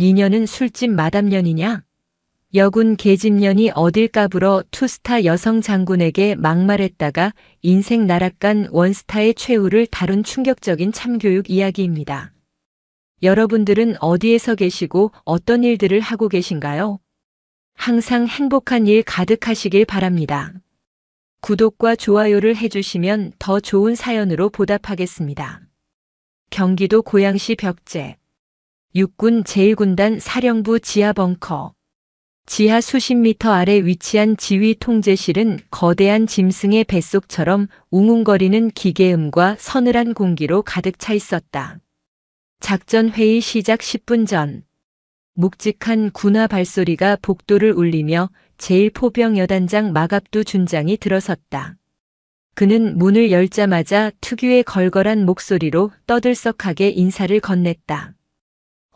니녀는 술집 마담년이냐? 여군 계집년이 어딜 까불어 투스타 여성 장군에게 막말했다가 인생 나락간 원스타의 최후를 다룬 충격적인 참교육 이야기입니다. 여러분들은 어디에서 계시고 어떤 일들을 하고 계신가요? 항상 행복한 일 가득하시길 바랍니다. 구독과 좋아요를 해주시면 더 좋은 사연으로 보답하겠습니다. 경기도 고양시 벽제 육군 제1군단 사령부 지하 벙커. 지하 수십 미터 아래 위치한 지휘 통제실은 거대한 짐승의 뱃속처럼 웅웅거리는 기계음과 서늘한 공기로 가득 차 있었다. 작전 회의 시작 10분 전. 묵직한 군화 발소리가 복도를 울리며 제1포병 여단장 마갑두 준장이 들어섰다. 그는 문을 열자마자 특유의 걸걸한 목소리로 떠들썩하게 인사를 건넸다.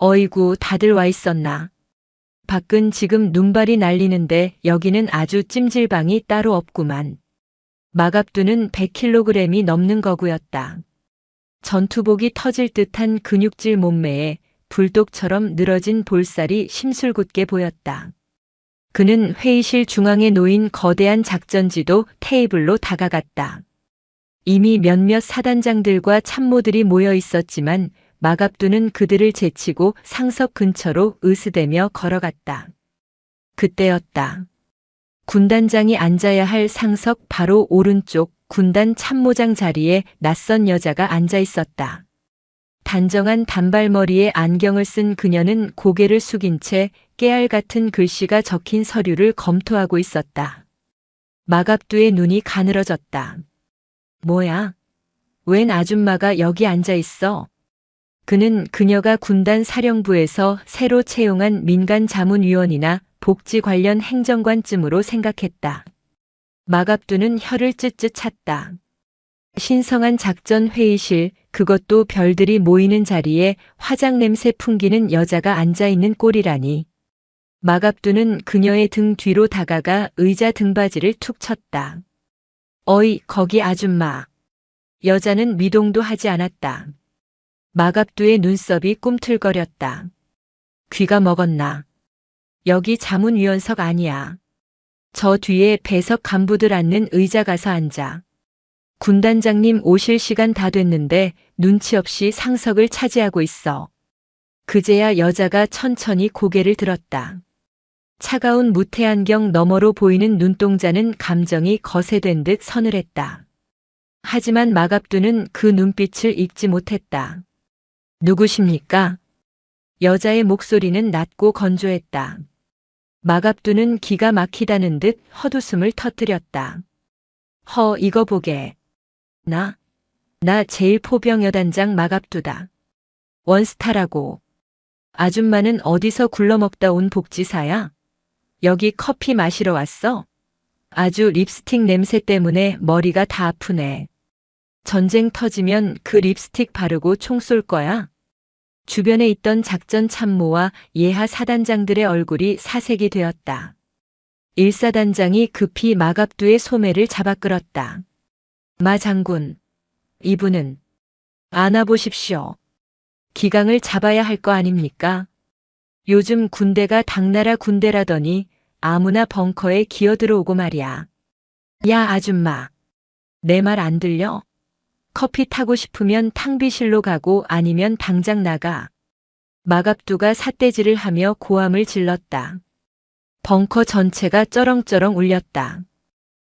어이구, 다들 와 있었나? 밖은 지금 눈발이 날리는데 여기는 아주 찜질방이 따로 없구만. 마갑두는 100kg이 넘는 거구였다. 전투복이 터질 듯한 근육질 몸매에 불독처럼 늘어진 볼살이 심술궂게 보였다. 그는 회의실 중앙에 놓인 거대한 작전지도 테이블로 다가갔다. 이미 몇몇 사단장들과 참모들이 모여 있었지만 마갑두는 그들을 제치고 상석 근처로 으스대며 걸어갔다. 그때였다. 군단장이 앉아야 할 상석 바로 오른쪽 군단 참모장 자리에 낯선 여자가 앉아 있었다. 단정한 단발머리에 안경을 쓴 그녀는 고개를 숙인 채 깨알 같은 글씨가 적힌 서류를 검토하고 있었다. 마갑두의 눈이 가늘어졌다. 뭐야? 웬 아줌마가 여기 앉아 있어? 그는 그녀가 군단 사령부에서 새로 채용한 민간 자문위원이나 복지 관련 행정관쯤으로 생각했다. 마갑두는 혀를 쯧쯧 찼다. 신성한 작전 회의실, 그것도 별들이 모이는 자리에 화장 냄새 풍기는 여자가 앉아있는 꼴이라니. 마갑두는 그녀의 등 뒤로 다가가 의자 등받이를 툭 쳤다. 어이, 거기 아줌마. 여자는 미동도 하지 않았다. 마갑두의 눈썹이 꿈틀거렸다. 귀가 먹었나? 여기 자문위원석 아니야. 저 뒤에 배석 간부들 앉는 의자 가서 앉아. 군단장님 오실 시간 다 됐는데 눈치 없이 상석을 차지하고 있어. 그제야 여자가 천천히 고개를 들었다. 차가운 무태안경 너머로 보이는 눈동자는 감정이 거세된 듯 서늘했다. 하지만 마갑두는 그 눈빛을 읽지 못했다. 누구십니까? 여자의 목소리는 낮고 건조했다. 마갑두는 기가 막히다는 듯 헛웃음을 터뜨렸다. 이거 보게. 나 제1포병 여단장 마갑두다. 원스타라고. 아줌마는 어디서 굴러먹다 온 복지사야? 여기 커피 마시러 왔어? 아주 립스틱 냄새 때문에 머리가 다 아프네. 전쟁 터지면 그 립스틱 바르고 총 쏠 거야? 주변에 있던 작전 참모와 예하 사단장들의 얼굴이 사색이 되었다. 1사단장이 급히 마갑두의 소매를 잡아 끌었다. 마 장군, 이분은 안아보십시오. 기강을 잡아야 할 거 아닙니까? 요즘 군대가 당나라 군대라더니 아무나 벙커에 기어들어오고 말이야. 야 아줌마, 내 말 안 들려? 커피 타고 싶으면 탕비실로 가고 아니면 당장 나가. 마갑두가 삿대질을 하며 고함을 질렀다. 벙커 전체가 쩌렁쩌렁 울렸다.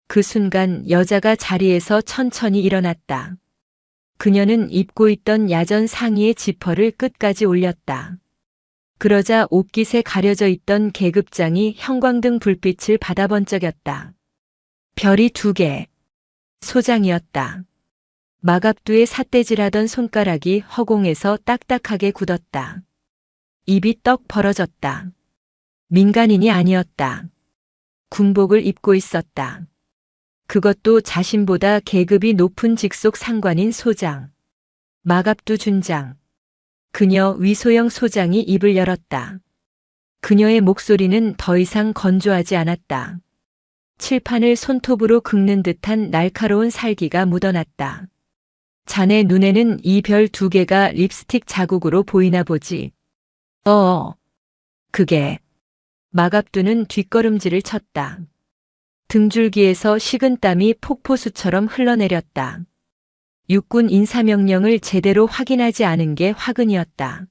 그 순간 여자가 자리에서 천천히 일어났다. 그녀는 입고 있던 야전 상의의 지퍼를 끝까지 올렸다. 그러자 옷깃에 가려져 있던 계급장이 형광등 불빛을 받아 번쩍였다. 별이 2개. 소장이었다. 마갑두의 삿대질하던 손가락이 허공에서 딱딱하게 굳었다. 입이 떡 벌어졌다. 민간인이 아니었다. 군복을 입고 있었다. 그것도 자신보다 계급이 높은 직속 상관인 소장. 마갑두 준장. 그녀 위소영 소장이 입을 열었다. 그녀의 목소리는 더 이상 건조하지 않았다. 칠판을 손톱으로 긁는 듯한 날카로운 살기가 묻어났다. 자네 눈에는 이 별 2개가 립스틱 자국으로 보이나 보지. 그게. 마갑두는 뒷걸음질을 쳤다. 등줄기에서 식은땀이 폭포수처럼 흘러내렸다. 육군 인사명령을 제대로 확인하지 않은 게 화근이었다.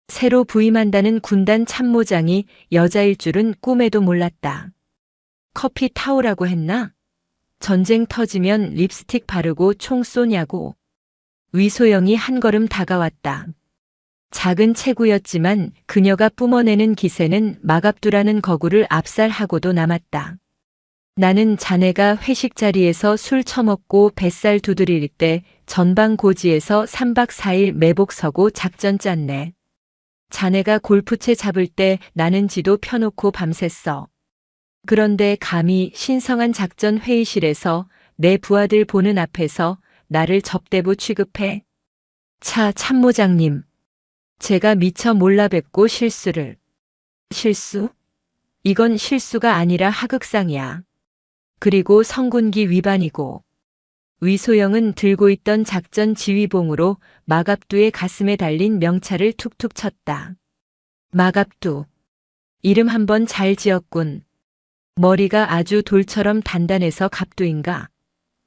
새로 부임한다는 군단 참모장이 여자일 줄은 꿈에도 몰랐다. 커피 타오라고 했나? 전쟁 터지면 립스틱 바르고 총 쏘냐고. 위소영이 한 걸음 다가왔다. 작은 체구였지만 그녀가 뿜어내는 기세는 마갑두라는 거구를 압살하고도 남았다. 나는 자네가 회식 자리에서 술 처먹고 뱃살 두드릴 때 전방 고지에서 3박 4일 매복 서고 작전 짰네. 자네가 골프채 잡을 때 나는 지도 펴놓고 밤샜어. 그런데 감히 신성한 작전 회의실에서 내 부하들 보는 앞에서 나를 접대부 취급해. 차 참모장님. 제가 미처 몰라 뵙고 실수를. 실수? 이건 실수가 아니라 하극상이야. 그리고 성군기 위반이고. 위소영은 들고 있던 작전 지휘봉으로 마갑두의 가슴에 달린 명찰을 툭툭 쳤다. 마갑두. 이름 한번 잘 지었군. 머리가 아주 돌처럼 단단해서 갑두인가.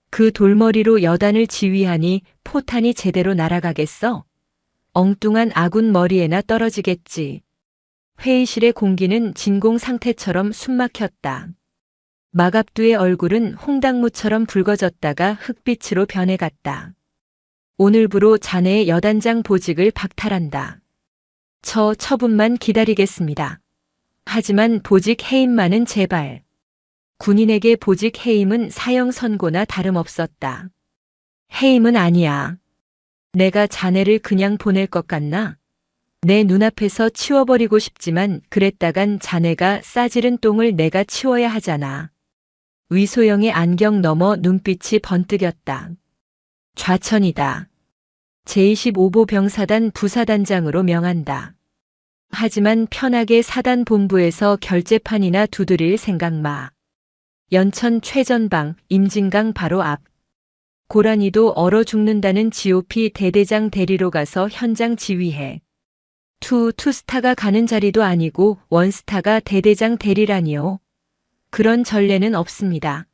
그 돌머리로 여단을 지휘하니 포탄이 제대로 날아가겠어? 엉뚱한 아군 머리에나 떨어지겠지. 회의실의 공기는 진공 상태처럼 숨막혔다. 마갑두의 얼굴은 홍당무처럼 붉어졌다가 흑빛으로 변해갔다. 오늘부로 자네의 여단장 보직을 박탈한다. 저 처분만 기다리겠습니다. 하지만 보직 해임만은 제발. 군인에게 보직 해임은 사형 선고나 다름없었다. 해임은 아니야. 내가 자네를 그냥 보낼 것 같나? 내 눈앞에서 치워버리고 싶지만 그랬다간 자네가 싸지른 똥을 내가 치워야 하잖아. 위소영의 안경 너머 눈빛이 번뜩였다. 좌천이다. 제25보 병사단 부사단장으로 명한다. 하지만 편하게 사단 본부에서 결재판이나 두드릴 생각 마. 연천 최전방 임진강 바로 앞. 고라니도 얼어 죽는다는 GOP 대대장 대리로 가서 현장 지휘해. 투스타가 가는 자리도 아니고 원스타가 대대장 대리라니요. 그런 전례는 없습니다.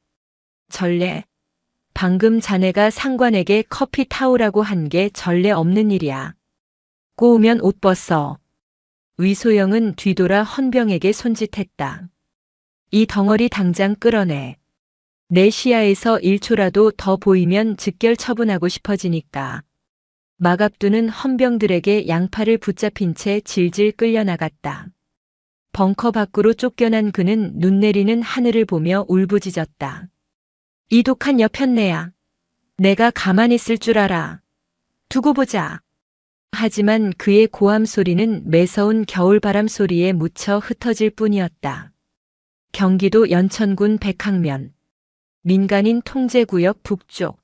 전례? 방금 자네가 상관에게 커피 타오라고 한 게 전례 없는 일이야. 꼬우면 옷 벗어. 위소영은 뒤돌아 헌병에게 손짓했다. 이 덩어리 당장 끌어내. 내 시야에서 1초라도 더 보이면 즉결 처분하고 싶어지니까. 마갑두는 헌병들에게 양팔을 붙잡힌 채 질질 끌려나갔다. 벙커 밖으로 쫓겨난 그는 눈 내리는 하늘을 보며 울부짖었다. 이 독한 여편네야. 내가 가만히 있을 줄 알아. 두고 보자. 하지만 그의 고함 소리는 매서운 겨울바람 소리에 묻혀 흩어질 뿐이었다. 경기도 연천군 백항면. 민간인 통제구역 북쪽.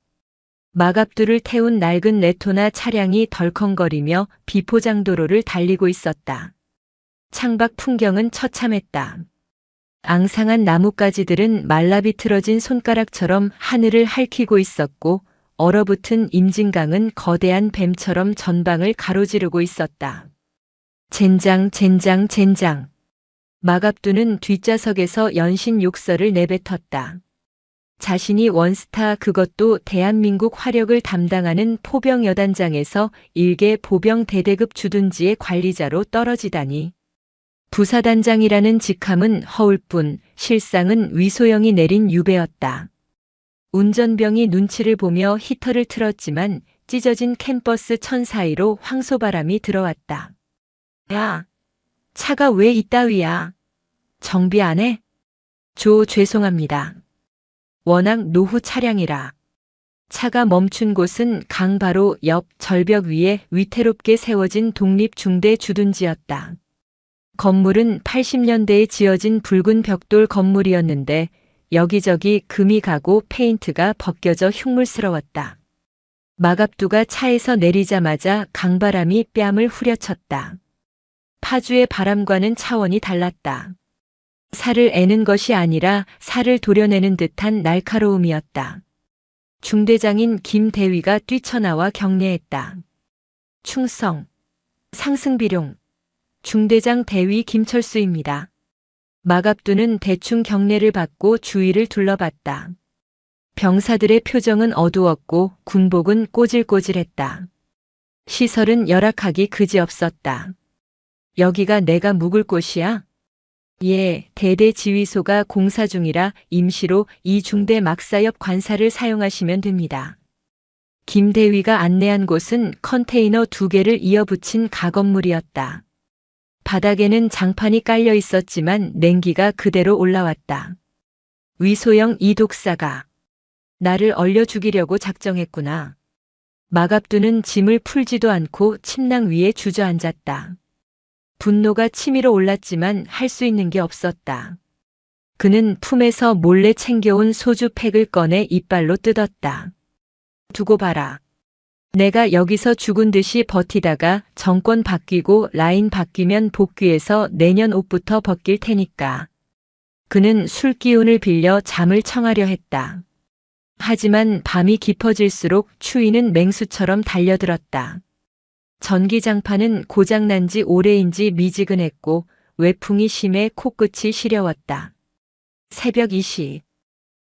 마갑두를 태운 낡은 레토나 차량이 덜컹거리며 비포장도로를 달리고 있었다. 창밖 풍경은 처참했다. 앙상한 나뭇가지들은 말라비틀어진 손가락처럼 하늘을 핥히고 있었고 얼어붙은 임진강은 거대한 뱀처럼 전방을 가로지르고 있었다. 젠장. 마갑두는 뒷좌석에서 연신 욕설을 내뱉었다. 자신이 원스타 그것도 대한민국 화력을 담당하는 포병 여단장에서 일개 보병 대대급 주둔지의 관리자로 떨어지다니. 부사단장이라는 직함은 허울 뿐 실상은 위소영이 내린 유배였다. 운전병이 눈치를 보며 히터를 틀었지만 찢어진 캠퍼스 천 사이로 황소바람이 들어왔다. 야, 차가 왜 이따위야? 정비 안 해? 죄송합니다. 워낙 노후 차량이라. 차가 멈춘 곳은 강 바로 옆 절벽 위에 위태롭게 세워진 독립중대 주둔지였다. 건물은 80년대에 지어진 붉은 벽돌 건물이었는데 여기저기 금이 가고 페인트가 벗겨져 흉물스러웠다. 마갑두가 차에서 내리자마자 강바람이 뺨을 후려쳤다. 파주의 바람과는 차원이 달랐다. 살을 애는 것이 아니라 살을 도려내는 듯한 날카로움이었다. 중대장인 김대위가 뛰쳐나와 격려했다. 충성, 상승비룡, 중대장 대위 김철수입니다. 마갑두는 대충 경례를 받고 주위를 둘러봤다. 병사들의 표정은 어두웠고 군복은 꼬질꼬질했다. 시설은 열악하기 그지없었다. 여기가 내가 묵을 곳이야? 예, 대대 지휘소가 공사 중이라 임시로 이 중대 막사옆 관사를 사용하시면 됩니다. 김 대위가 안내한 곳은 컨테이너 2개를 이어붙인 가건물이었다. 바닥에는 장판이 깔려 있었지만 냉기가 그대로 올라왔다. 위소영 이 독사가 나를 얼려 죽이려고 작정했구나. 마갑두는 짐을 풀지도 않고 침낭 위에 주저앉았다. 분노가 치밀어 올랐지만 할 수 있는 게 없었다. 그는 품에서 몰래 챙겨온 소주팩을 꺼내 이빨로 뜯었다. 두고 봐라. 내가 여기서 죽은 듯이 버티다가 정권 바뀌고 라인 바뀌면 복귀해서 내년 옷부터 벗길 테니까. 그는 술 기운을 빌려 잠을 청하려 했다. 하지만 밤이 깊어질수록 추위는 맹수처럼 달려들었다. 전기장판은 고장난 지 오래인지 미지근했고 외풍이 심해 코끝이 시려웠다. 새벽 2시.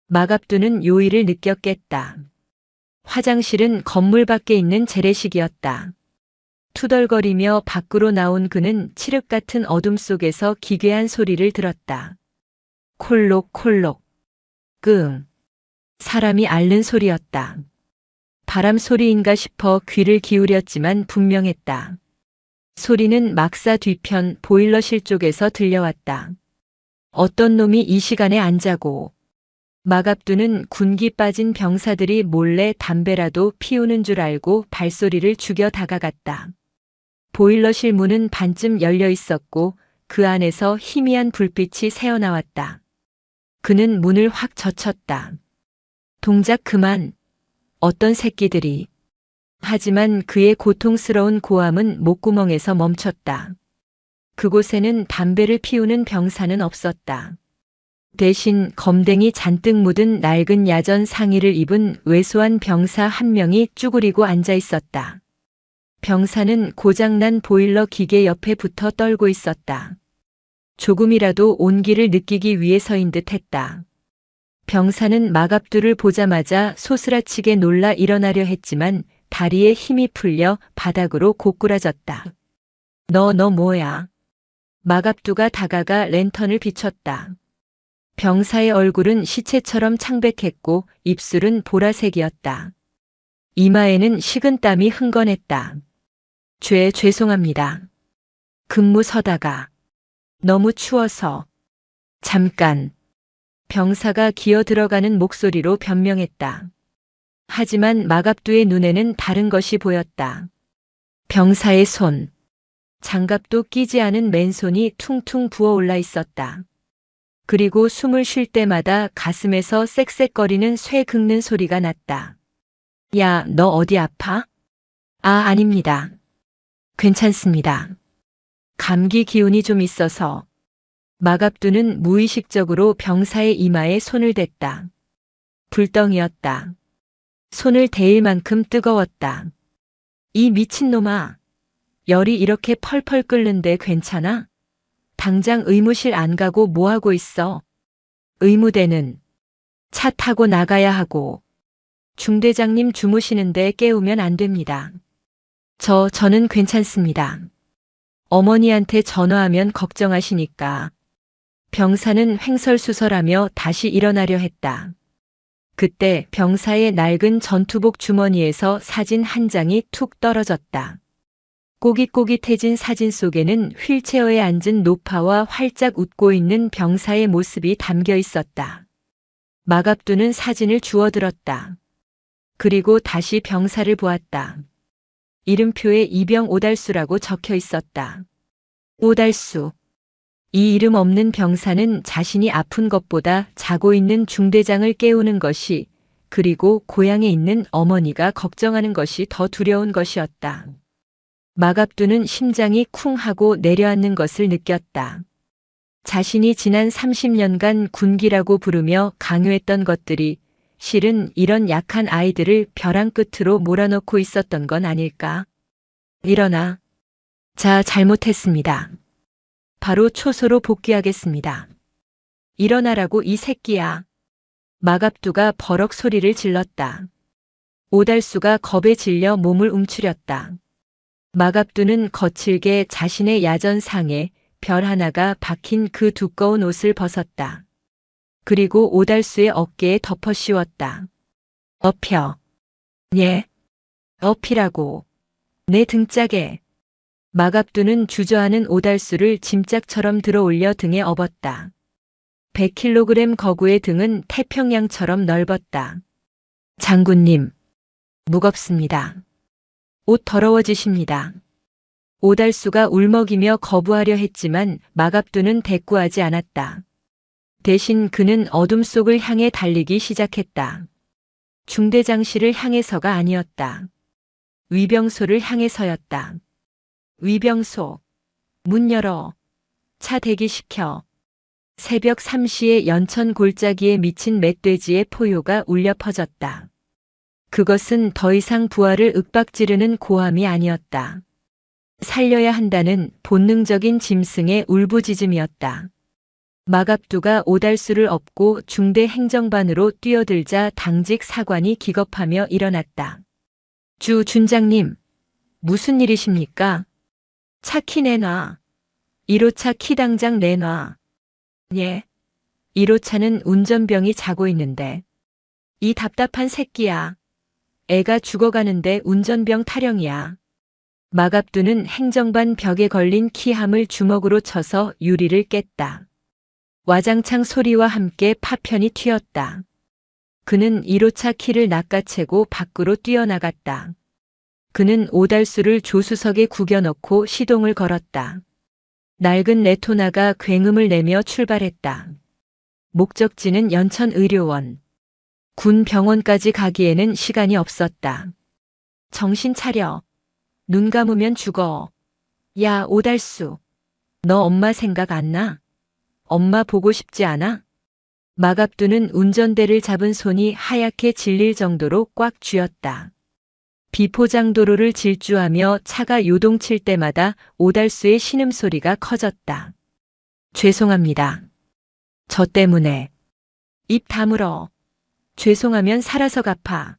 마갑두는 요일을 느꼈겠다. 화장실은 건물 밖에 있는 재래식이었다. 투덜거리며 밖으로 나온 그는 칠흑 같은 어둠 속에서 기괴한 소리를 들었다. 콜록콜록. 끙. 사람이 앓는 소리였다. 바람 소리인가 싶어 귀를 기울였지만 분명했다. 소리는 막사 뒤편 보일러실 쪽에서 들려왔다. 어떤 놈이 이 시간에 안 자고. 마갑두는 군기 빠진 병사들이 몰래 담배라도 피우는 줄 알고 발소리를 죽여 다가갔다. 보일러실 문은 반쯤 열려 있었고 그 안에서 희미한 불빛이 새어나왔다. 그는 문을 확 젖혔다. 동작 그만. 어떤 새끼들이. 하지만 그의 고통스러운 고함은 목구멍에서 멈췄다. 그곳에는 담배를 피우는 병사는 없었다. 대신 검댕이 잔뜩 묻은 낡은 야전 상의를 입은 왜소한 병사 한 명이 쭈그리고 앉아 있었다. 병사는 고장난 보일러 기계 옆에 붙어 떨고 있었다. 조금이라도 온기를 느끼기 위해서인 듯 했다. 병사는 마갑두를 보자마자 소스라치게 놀라 일어나려 했지만 다리에 힘이 풀려 바닥으로 고꾸라졌다. 너 뭐야? 마갑두가 다가가 랜턴을 비췄다. 병사의 얼굴은 시체처럼 창백했고 입술은 보라색이었다. 이마에는 식은 땀이 흥건했다. 죄송합니다. 근무 서다가. 너무 추워서. 잠깐. 병사가 기어 들어가는 목소리로 변명했다. 하지만 마갑두의 눈에는 다른 것이 보였다. 병사의 손. 장갑도 끼지 않은 맨손이 퉁퉁 부어올라 있었다. 그리고 숨을 쉴 때마다 가슴에서 쌕쌕거리는 쇠 긁는 소리가 났다. 야, 너 어디 아파? 아닙니다. 괜찮습니다. 감기 기운이 좀 있어서. 마갑두는 무의식적으로 병사의 이마에 손을 댔다. 불덩이였다. 손을 대일 만큼 뜨거웠다. 이 미친놈아. 열이 이렇게 펄펄 끓는데 괜찮아? 당장 의무실 안 가고 뭐하고 있어? 의무대는 차 타고 나가야 하고. 중대장님 주무시는데 깨우면 안 됩니다. 저는 괜찮습니다. 어머니한테 전화하면 걱정하시니까. 병사는 횡설수설하며 다시 일어나려 했다. 그때 병사의 낡은 전투복 주머니에서 사진 한 장이 툭 떨어졌다. 꼬깃꼬깃해진 사진 속에는 휠체어에 앉은 노파와 활짝 웃고 있는 병사의 모습이 담겨 있었다. 마갑두는 사진을 주워들었다. 그리고 다시 병사를 보았다. 이름표에 이병 오달수라고 적혀 있었다. 오달수. 이 이름 없는 병사는 자신이 아픈 것보다 자고 있는 중대장을 깨우는 것이, 그리고 고향에 있는 어머니가 걱정하는 것이 더 두려운 것이었다. 마갑두는 심장이 쿵 하고 내려앉는 것을 느꼈다. 자신이 지난 30년간 군기라고 부르며 강요했던 것들이 실은 이런 약한 아이들을 벼랑 끝으로 몰아넣고 있었던 건 아닐까? 일어나. 잘못했습니다. 바로 초소로 복귀하겠습니다. 일어나라고 이 새끼야. 마갑두가 버럭 소리를 질렀다. 오달수가 겁에 질려 몸을 움츠렸다. 마갑두는 거칠게 자신의 야전상에 별 하나가 박힌 그 두꺼운 옷을 벗었다. 그리고 오달수의 어깨에 덮어 씌웠다. 엎혀. 예. 엎이라고. 내 등짝에. 마갑두는 주저하는 오달수를 짐짝처럼 들어올려 등에 업었다. 100kg 거구의 등은 태평양처럼 넓었다. 장군님. 무겁습니다. 옷 더러워지십니다. 오달수가 울먹이며 거부하려 했지만 마갑두는 대꾸하지 않았다. 대신 그는 어둠 속을 향해 달리기 시작했다. 중대장실을 향해서가 아니었다. 위병소를 향해서였다. 위병소. 문 열어. 차 대기시켜. 새벽 3시에 연천 골짜기에 미친 멧돼지의 포효가 울려 퍼졌다. 그것은 더 이상 부하를 윽박지르는 고함이 아니었다. 살려야 한다는 본능적인 짐승의 울부짖음이었다. 마갑두가 오달수를 업고 중대 행정반으로 뛰어들자 당직 사관이 기겁하며 일어났다. 주 준장님, 무슨 일이십니까? 차 키 내놔. 1호차 키 당장 내놔. 예. 1호차는 운전병이 자고 있는데. 이 답답한 새끼야. 애가 죽어가는데 운전병 타령이야. 마갑두는 행정반 벽에 걸린 키함을 주먹으로 쳐서 유리를 깼다. 와장창 소리와 함께 파편이 튀었다. 그는 1호차 키를 낚아채고 밖으로 뛰어나갔다. 그는 오달수를 조수석에 구겨넣고 시동을 걸었다. 낡은 레토나가 굉음을 내며 출발했다. 목적지는 연천의료원. 군 병원까지 가기에는 시간이 없었다. 정신 차려. 눈 감으면 죽어. 야, 오달수. 너 엄마 생각 안 나? 엄마 보고 싶지 않아? 마갑두는 운전대를 잡은 손이 하얗게 질릴 정도로 꽉 쥐었다. 비포장도로를 질주하며 차가 요동칠 때마다 오달수의 신음소리가 커졌다. 죄송합니다. 저 때문에. 입 다물어. 죄송하면 살아서 갚아.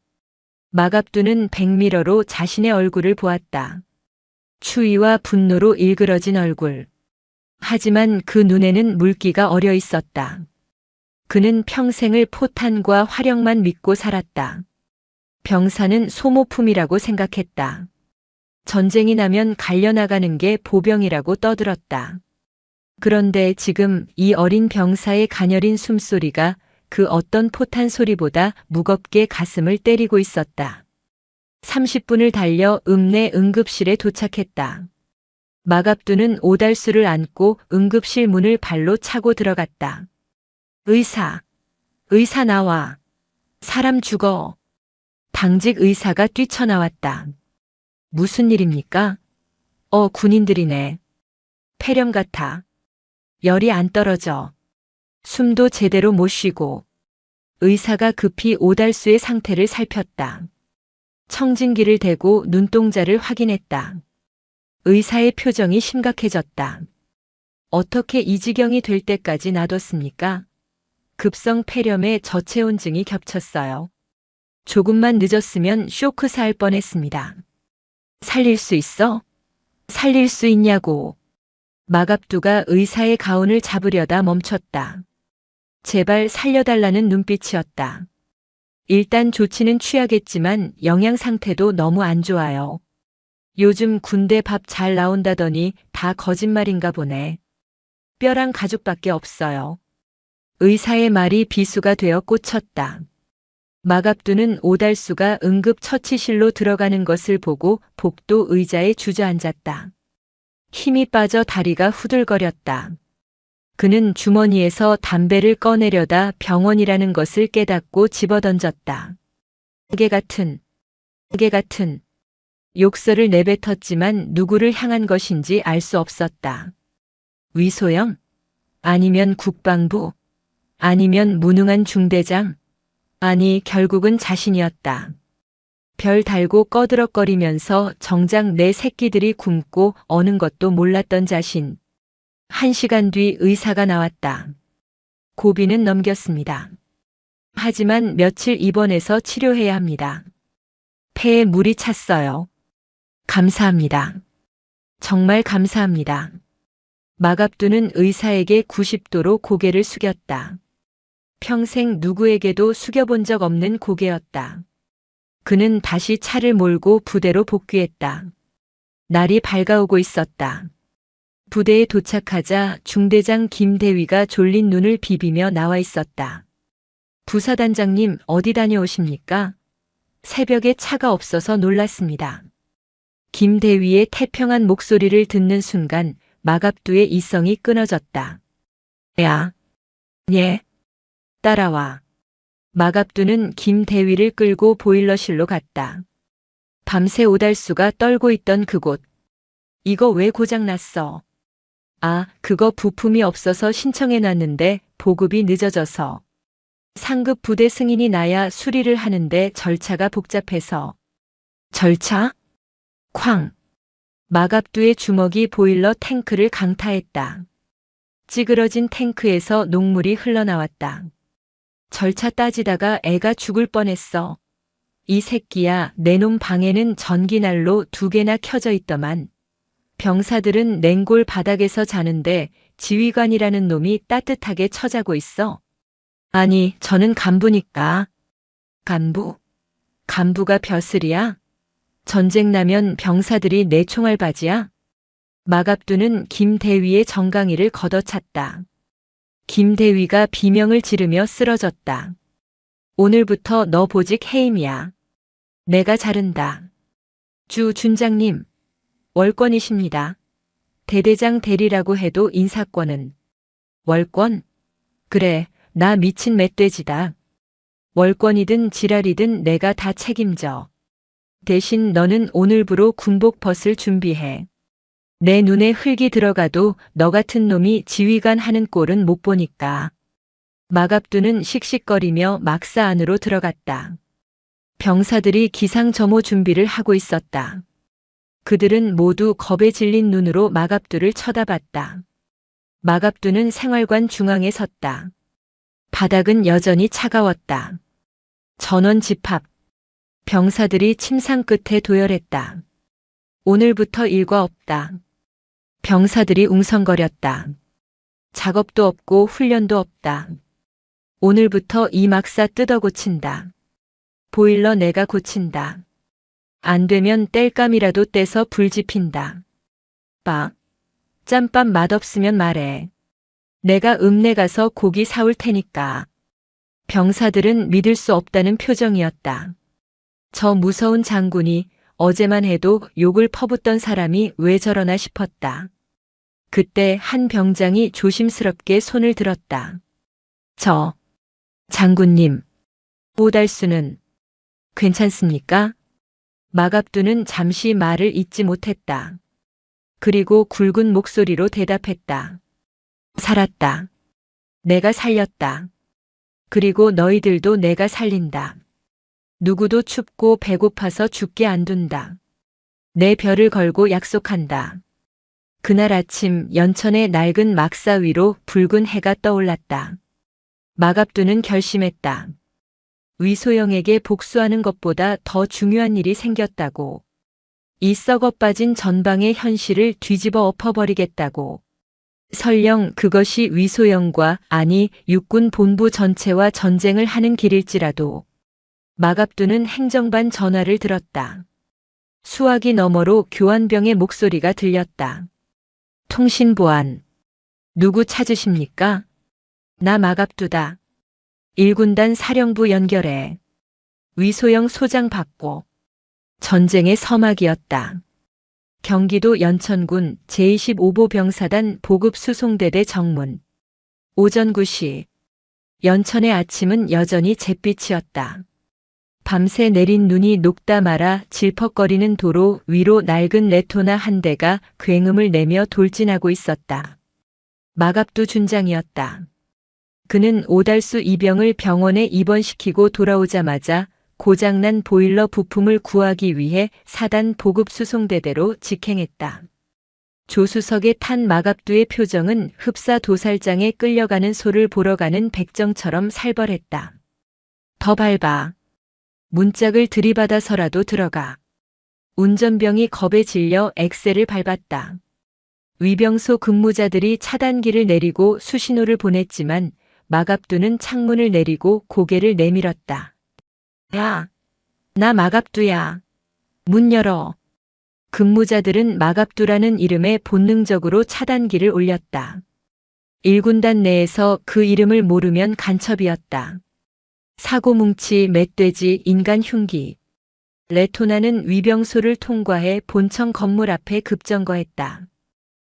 마갑두는 백미러로 자신의 얼굴을 보았다. 추위와 분노로 일그러진 얼굴. 하지만 그 눈에는 물기가 어려 있었다. 그는 평생을 포탄과 화력만 믿고 살았다. 병사는 소모품이라고 생각했다. 전쟁이 나면 갈려나가는 게 보병이라고 떠들었다. 그런데 지금 이 어린 병사의 가녀린 숨소리가 그 어떤 포탄 소리보다 무겁게 가슴을 때리고 있었다. 30분을 달려 읍내 응급실에 도착했다. 마갑두는 오달수를 안고 응급실 문을 발로 차고 들어갔다. 의사 나와. 사람 죽어. 당직 의사가 뛰쳐나왔다. 무슨 일입니까? 군인들이네. 폐렴 같아. 열이 안 떨어져. 숨도 제대로 못 쉬고. 의사가 급히 오달수의 상태를 살폈다. 청진기를 대고 눈동자를 확인했다. 의사의 표정이 심각해졌다. 어떻게 이 지경이 될 때까지 놔뒀습니까? 급성 폐렴에 저체온증이 겹쳤어요. 조금만 늦었으면 쇼크사할 뻔했습니다. 살릴 수 있어? 살릴 수 있냐고. 마갑두가 의사의 가운을 잡으려다 멈췄다. 제발 살려달라는 눈빛이었다. 일단 조치는 취하겠지만 영양 상태도 너무 안 좋아요. 요즘 군대 밥 잘 나온다더니 다 거짓말인가 보네. 뼈랑 가죽밖에 없어요. 의사의 말이 비수가 되어 꽂혔다. 마갑두는 오달수가 응급처치실로 들어가는 것을 보고 복도 의자에 주저앉았다. 힘이 빠져 다리가 후들거렸다. 그는 주머니에서 담배를 꺼내려다 병원이라는 것을 깨닫고 집어던졌다. 개 같은 욕설을 내뱉었지만 누구를 향한 것인지 알 수 없었다. 위소영? 아니면 국방부? 아니면 무능한 중대장? 아니, 결국은 자신이었다. 별 달고 꺼드럭거리면서 정작 내 새끼들이 굶고 어는 것도 몰랐던 자신. 1시간 뒤 의사가 나왔다. 고비는 넘겼습니다. 하지만 며칠 입원해서 치료해야 합니다. 폐에 물이 찼어요. 감사합니다. 정말 감사합니다. 마갑두는 의사에게 90도로 고개를 숙였다. 평생 누구에게도 숙여본 적 없는 고개였다. 그는 다시 차를 몰고 부대로 복귀했다. 날이 밝아오고 있었다. 부대에 도착하자 중대장 김대위가 졸린 눈을 비비며 나와 있었다. 부사단장님, 어디 다녀오십니까? 새벽에 차가 없어서 놀랐습니다. 김대위의 태평한 목소리를 듣는 순간 마갑두의 이성이 끊어졌다. 야, 예, 따라와. 마갑두는 김대위를 끌고 보일러실로 갔다. 밤새 오달수가 떨고 있던 그곳. 이거 왜 고장났어? 아, 그거 부품이 없어서 신청해놨는데 보급이 늦어져서. 상급 부대 승인이 나야 수리를 하는데 절차가 복잡해서. 절차? 쾅. 마갑두의 주먹이 보일러 탱크를 강타했다. 찌그러진 탱크에서 녹물이 흘러나왔다. 절차 따지다가 애가 죽을 뻔했어. 이 새끼야, 내 놈 방에는 전기난로 2개나 켜져 있더만. 병사들은 냉골 바닥에서 자는데 지휘관이라는 놈이 따뜻하게 처자고 있어. 아니, 저는 간부니까. 간부? 간부가 벼슬이야? 전쟁 나면 병사들이 내 총알바지야? 마갑두는 김대위의 정강이를 걷어찼다. 김대위가 비명을 지르며 쓰러졌다. 오늘부터 너 보직 해임이야. 내가 자른다. 주 준장님, 월권이십니다. 대대장 대리라고 해도 인사권은. 월권? 그래, 나 미친 멧돼지다. 월권이든 지랄이든 내가 다 책임져. 대신 너는 오늘부로 군복 벗을 준비해. 내 눈에 흙이 들어가도 너 같은 놈이 지휘관 하는 꼴은 못 보니까. 마갑두는 씩씩거리며 막사 안으로 들어갔다. 병사들이 기상점호 준비를 하고 있었다. 그들은 모두 겁에 질린 눈으로 마갑두를 쳐다봤다. 마갑두는 생활관 중앙에 섰다. 바닥은 여전히 차가웠다. 전원 집합. 병사들이 침상 끝에 도열했다. 오늘부터 일과 없다. 병사들이 웅성거렸다. 작업도 없고 훈련도 없다. 오늘부터 이 막사 뜯어 고친다. 보일러 내가 고친다. 안 되면 땔감이라도 떼서 불 지핀다. 짬밥 맛없으면 말해. 내가 읍내 가서 고기 사올 테니까. 병사들은 믿을 수 없다는 표정이었다. 저 무서운 장군이 어제만 해도 욕을 퍼붓던 사람이 왜 저러나 싶었다. 그때 한 병장이 조심스럽게 손을 들었다. 장군님, 오달수는 괜찮습니까? 마갑두는 잠시 말을 잇지 못했다. 그리고 굵은 목소리로 대답했다. 살았다. 내가 살렸다. 그리고 너희들도 내가 살린다. 누구도 춥고 배고파서 죽게 안 둔다. 내 별을 걸고 약속한다. 그날 아침 연천의 낡은 막사 위로 붉은 해가 떠올랐다. 마갑두는 결심했다. 위소영에게 복수하는 것보다 더 중요한 일이 생겼다고. 이 썩어 빠진 전방의 현실을 뒤집어 엎어버리겠다고. 설령 그것이 위소영과 아니 육군 본부 전체와 전쟁을 하는 길일지라도. 마갑두는 행정반 전화를 들었다. 수화기 너머로 교환병의 목소리가 들렸다. 통신보안. 누구 찾으십니까? 나 마갑두다. 1군단 사령부 연결해. 위소영 소장 받고. 전쟁의 서막이었다. 경기도 연천군 제25보 병사단 보급수송대대 정문. 오전 9시. 연천의 아침은 여전히 잿빛이었다. 밤새 내린 눈이 녹다 말아 질퍽거리는 도로 위로 낡은 레토나 한 대가 굉음을 내며 돌진하고 있었다. 마갑두 준장이었다. 그는 오달수 이병을 병원에 입원시키고 돌아오자마자 고장난 보일러 부품을 구하기 위해 사단 보급수송대대로 직행했다. 조수석에 탄 마갑두의 표정은 흡사 도살장에 끌려가는 소를 보러 가는 백정처럼 살벌했다. 더 밟아. 문짝을 들이받아서라도 들어가. 운전병이 겁에 질려 엑셀을 밟았다. 위병소 근무자들이 차단기를 내리고 수신호를 보냈지만 마갑두는 창문을 내리고 고개를 내밀었다. 야, 나 마갑두야. 문 열어. 근무자들은 마갑두라는 이름에 본능적으로 차단기를 올렸다. 1군단 내에서 그 이름을 모르면 간첩이었다. 사고뭉치, 멧돼지, 인간 흉기. 레토나는 위병소를 통과해 본청 건물 앞에 급정거했다.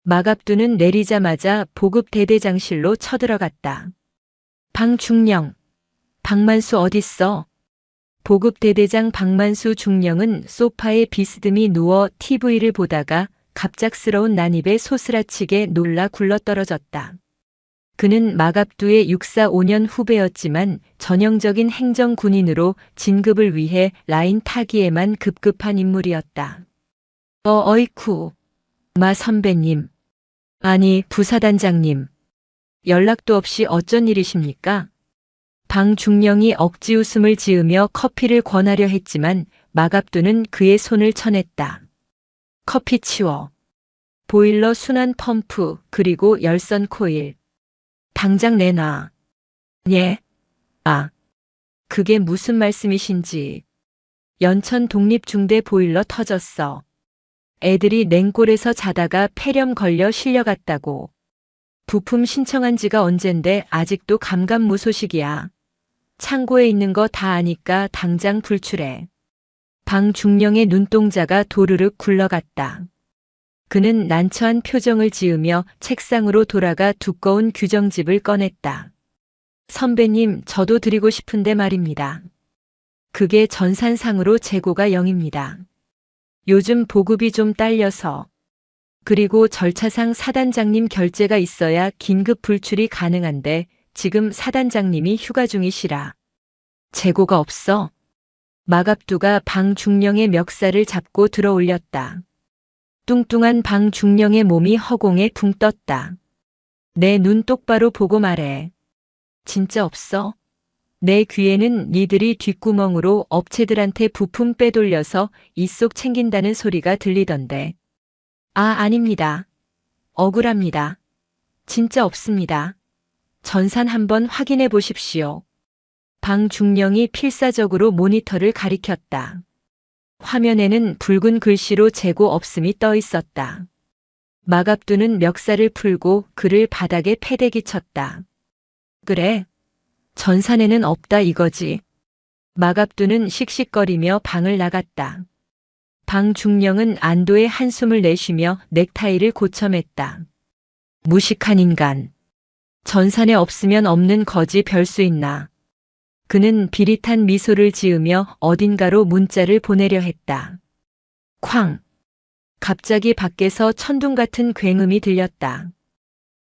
마갑두는 내리자마자 보급 대대장실로 쳐들어갔다. 방중령. 박만수 어딨어? 보급 대대장 박만수 중령은 소파에 비스듬히 누워 TV를 보다가 갑작스러운 난입에 소스라치게 놀라 굴러떨어졌다. 그는 마갑두의 육사 5년 후배였지만 전형적인 행정군인으로 진급을 위해 라인 타기에만 급급한 인물이었다. 어이쿠. 마 선배님. 아니, 부사단장님. 연락도 없이 어쩐 일이십니까? 방중령이 억지 웃음을 지으며 커피를 권하려 했지만 마갑두는 그의 손을 쳐냈다. 커피 치워. 보일러 순환 펌프 그리고 열선 코일. 당장 내놔. 예? 아. 그게 무슨 말씀이신지. 연천 독립중대 보일러 터졌어. 애들이 냉골에서 자다가 폐렴 걸려 실려갔다고. 부품 신청한 지가 언젠데 아직도 감감무소식이야. 창고에 있는 거 다 아니까 당장 불출해. 방중령의 눈동자가 도르륵 굴러갔다. 그는 난처한 표정을 지으며 책상으로 돌아가 두꺼운 규정집을 꺼냈다. 선배님, 저도 드리고 싶은데 말입니다. 그게 전산상으로 재고가 0입니다. 요즘 보급이 좀 딸려서. 그리고 절차상 사단장님 결재가 있어야 긴급 불출이 가능한데 지금 사단장님이 휴가 중이시라. 재고가 없어? 마갑두가 방중령의 멱살을 잡고 들어올렸다. 뚱뚱한 방중령의 몸이 허공에 붕 떴다. 내 눈 똑바로 보고 말해. 진짜 없어? 내 귀에는 니들이 뒷구멍으로 업체들한테 부품 빼돌려서 이속 챙긴다는 소리가 들리던데. 아닙니다. 억울합니다. 진짜 없습니다. 전산 한번 확인해 보십시오. 방중령이 필사적으로 모니터를 가리켰다. 화면에는 붉은 글씨로 재고 없음이 떠 있었다. 마갑두는 멱살을 풀고 그를 바닥에 패대기 쳤다. 그래. 전산에는 없다 이거지. 마갑두는 씩씩거리며 방을 나갔다. 방중령은 안도의 한숨을 내쉬며 넥타이를 고쳐맸다. 무식한 인간. 전산에 없으면 없는 거지 별 수 있나. 그는 비릿한 미소를 지으며 어딘가로 문자를 보내려 했다. 쾅. 갑자기 밖에서 천둥 같은 굉음이 들렸다.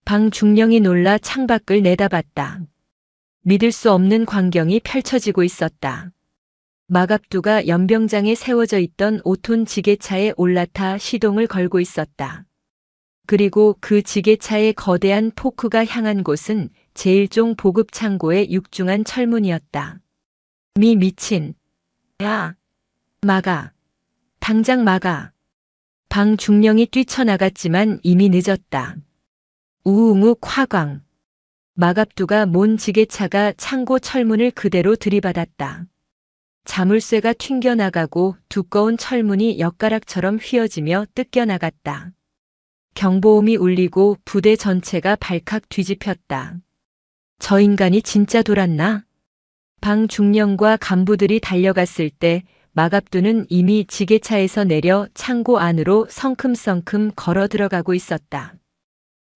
방중령이 놀라 창밖을 내다봤다. 믿을 수 없는 광경이 펼쳐지고 있었다. 마갑두가 연병장에 세워져 있던 5톤 지게차에 올라타 시동을 걸고 있었다. 그리고 그 지게차의 거대한 포크가 향한 곳은 제1종 보급 창고의 육중한 철문이었다. 미친. 야. 막아. 당장 막아. 방중령이 뛰쳐나갔지만 이미 늦었다. 우웅욱 화광. 마갑두가 몬 지게차가 창고 철문을 그대로 들이받았다. 자물쇠가 튕겨나가고 두꺼운 철문이 엿가락처럼 휘어지며 뜯겨나갔다. 경보음이 울리고 부대 전체가 발칵 뒤집혔다. 저 인간이 진짜 돌았나? 방중령과 간부들이 달려갔을 때 마갑두는 이미 지게차에서 내려 창고 안으로 성큼성큼 걸어 들어가고 있었다.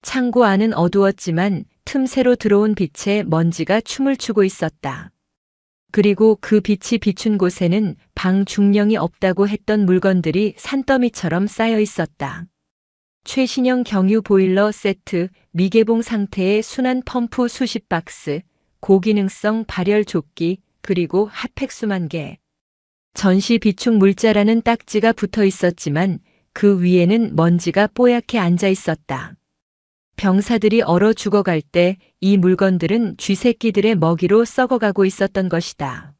창고 안은 어두웠지만 틈새로 들어온 빛에 먼지가 춤을 추고 있었다. 그리고 그 빛이 비춘 곳에는 방중령이 없다고 했던 물건들이 산더미처럼 쌓여 있었다. 최신형 경유 보일러 세트, 미개봉 상태의 순환 펌프 수십 박스, 고기능성 발열 조끼, 그리고 핫팩 수만 개. 전시 비축 물자라는 딱지가 붙어 있었지만 그 위에는 먼지가 뽀얗게 앉아 있었다. 병사들이 얼어 죽어갈 때 이 물건들은 쥐새끼들의 먹이로 썩어가고 있었던 것이다.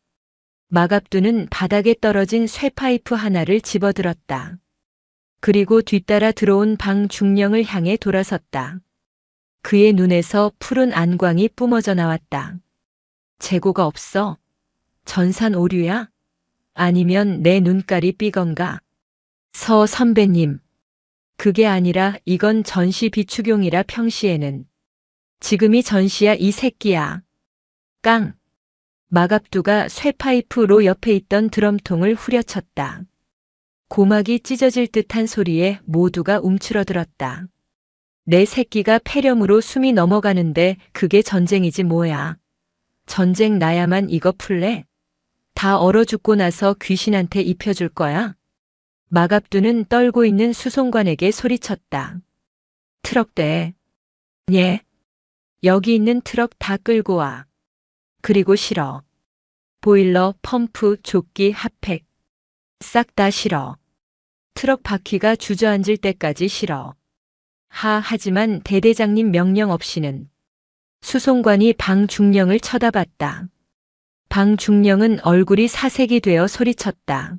마갑두는 바닥에 떨어진 쇠파이프 하나를 집어들었다. 그리고 뒤따라 들어온 방중령을 향해 돌아섰다. 그의 눈에서 푸른 안광이 뿜어져 나왔다. 재고가 없어? 전산 오류야? 아니면 내 눈깔이 삐건가? 서 선배님. 그게 아니라 이건 전시 비축용이라 평시에는. 지금이 전시야 이 새끼야. 깡. 마갑두가 쇠파이프로 옆에 있던 드럼통을 후려쳤다. 고막이 찢어질 듯한 소리에 모두가 움츠러들었다. 내 새끼가 폐렴으로 숨이 넘어가는데 그게 전쟁이지 뭐야. 전쟁 나야만 이거 풀래? 다 얼어 죽고 나서 귀신한테 입혀줄 거야? 마갑두는 떨고 있는 수송관에게 소리쳤다. 트럭대. 예. 여기 있는 트럭 다 끌고 와. 그리고 실어. 보일러, 펌프, 조끼, 핫팩. 싹 다 실어. 트럭 바퀴가 주저앉을 때까지 실어. 하지만 대대장님 명령 없이는. 수송관이 방중령을 쳐다봤다. 방중령은 얼굴이 사색이 되어 소리쳤다.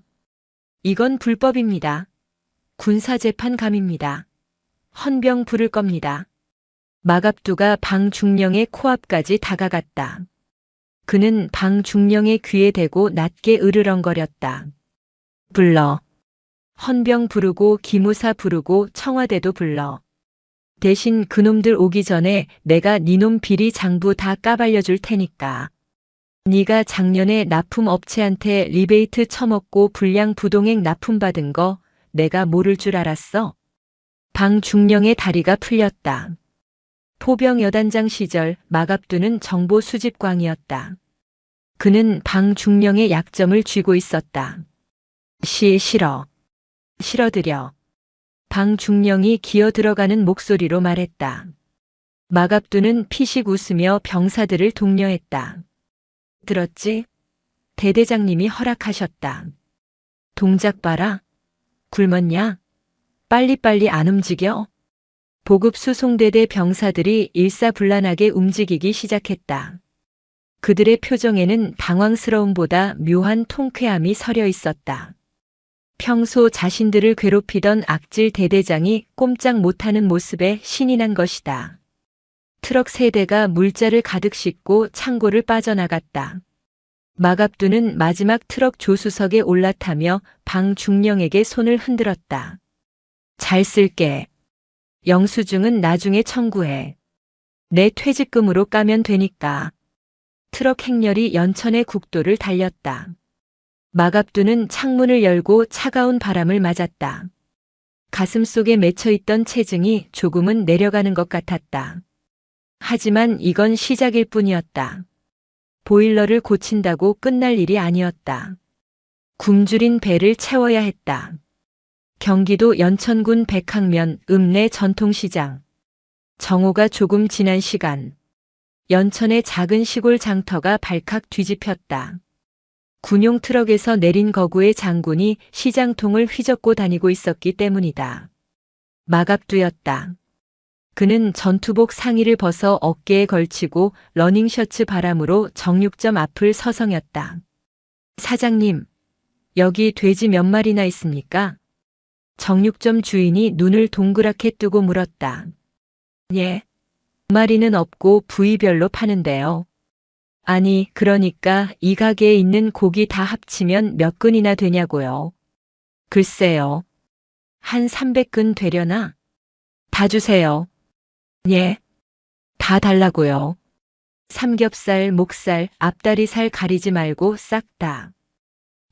이건 불법입니다. 군사재판감입니다. 헌병 부를 겁니다. 마갑두가 방중령의 코앞까지 다가갔다. 그는 방중령의 귀에 대고 낮게 으르렁거렸다. 불러. 헌병 부르고 기무사 부르고 청와대도 불러. 대신 그놈들 오기 전에 내가 니놈 비리 장부 다 까발려줄 테니까. 네가 작년에 납품업체한테 리베이트 처먹고 불량 부동액 납품받은 거 내가 모를 줄 알았어? 방중령의 다리가 풀렸다. 포병 여단장 시절 마갑두는 정보 수집광이었다. 그는 방중령의 약점을 쥐고 있었다. 싫어. 실어드려. 방중령이 기어 들어가는 목소리로 말했다. 마갑두는 피식 웃으며 병사들을 독려했다. 들었지? 대대장님이 허락하셨다. 동작 봐라. 굶었냐? 빨리빨리 안 움직여? 보급 수송대대 병사들이 일사불란하게 움직이기 시작했다. 그들의 표정에는 당황스러움보다 묘한 통쾌함이 서려 있었다. 평소 자신들을 괴롭히던 악질 대대장이 꼼짝 못하는 모습에 신이 난 것이다. 트럭 3대가 물자를 가득 싣고 창고를 빠져나갔다. 마갑두는 마지막 트럭 조수석에 올라타며 방중령에게 손을 흔들었다. 잘 쓸게. 영수증은 나중에 청구해. 내 퇴직금으로 까면 되니까. 트럭 행렬이 연천의 국도를 달렸다. 마갑두는 창문을 열고 차가운 바람을 맞았다. 가슴속에 맺혀있던 체증이 조금은 내려가는 것 같았다. 하지만 이건 시작일 뿐이었다. 보일러를 고친다고 끝날 일이 아니었다. 굶주린 배를 채워야 했다. 경기도 연천군 백항면 읍내 전통시장. 정오가 조금 지난 시간. 연천의 작은 시골 장터가 발칵 뒤집혔다. 군용 트럭에서 내린 거구의 장군이 시장통을 휘젓고 다니고 있었기 때문이다. 마갑두였다. 그는 전투복 상의를 벗어 어깨에 걸치고 러닝셔츠 바람으로 정육점 앞을 서성였다. 사장님, 여기 돼지 몇 마리나 있습니까? 정육점 주인이 눈을 동그랗게 뜨고 물었다. 예. 마리는 없고 부위별로 파는데요. 아니, 그러니까 이 가게에 있는 고기 다 합치면 몇 근이나 되냐고요. 글쎄요. 한 300근 되려나? 다 주세요. 예. 다 달라고요. 삼겹살, 목살, 앞다리살 가리지 말고 싹 다.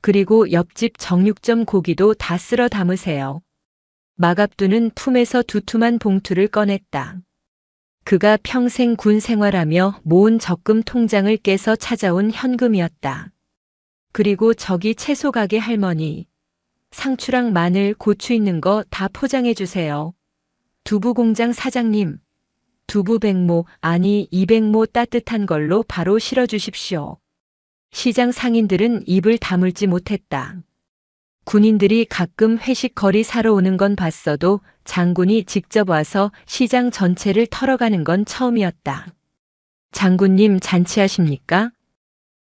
그리고 옆집 정육점 고기도 다 쓸어 담으세요. 마갑두는 품에서 두툼한 봉투를 꺼냈다. 그가 평생 군 생활하며 모은 적금 통장을 깨서 찾아온 현금이었다. 그리고 저기 채소 가게 할머니. 상추랑 마늘, 고추 있는 거 다 포장해 주세요. 두부 공장 사장님. 두부 100모, 아니 200모 따뜻한 걸로 바로 실어 주십시오. 시장 상인들은 입을 다물지 못했다. 군인들이 가끔 회식 거리 사러 오는 건 봤어도 장군이 직접 와서 시장 전체를 털어가는 건 처음이었다. 장군님 잔치하십니까?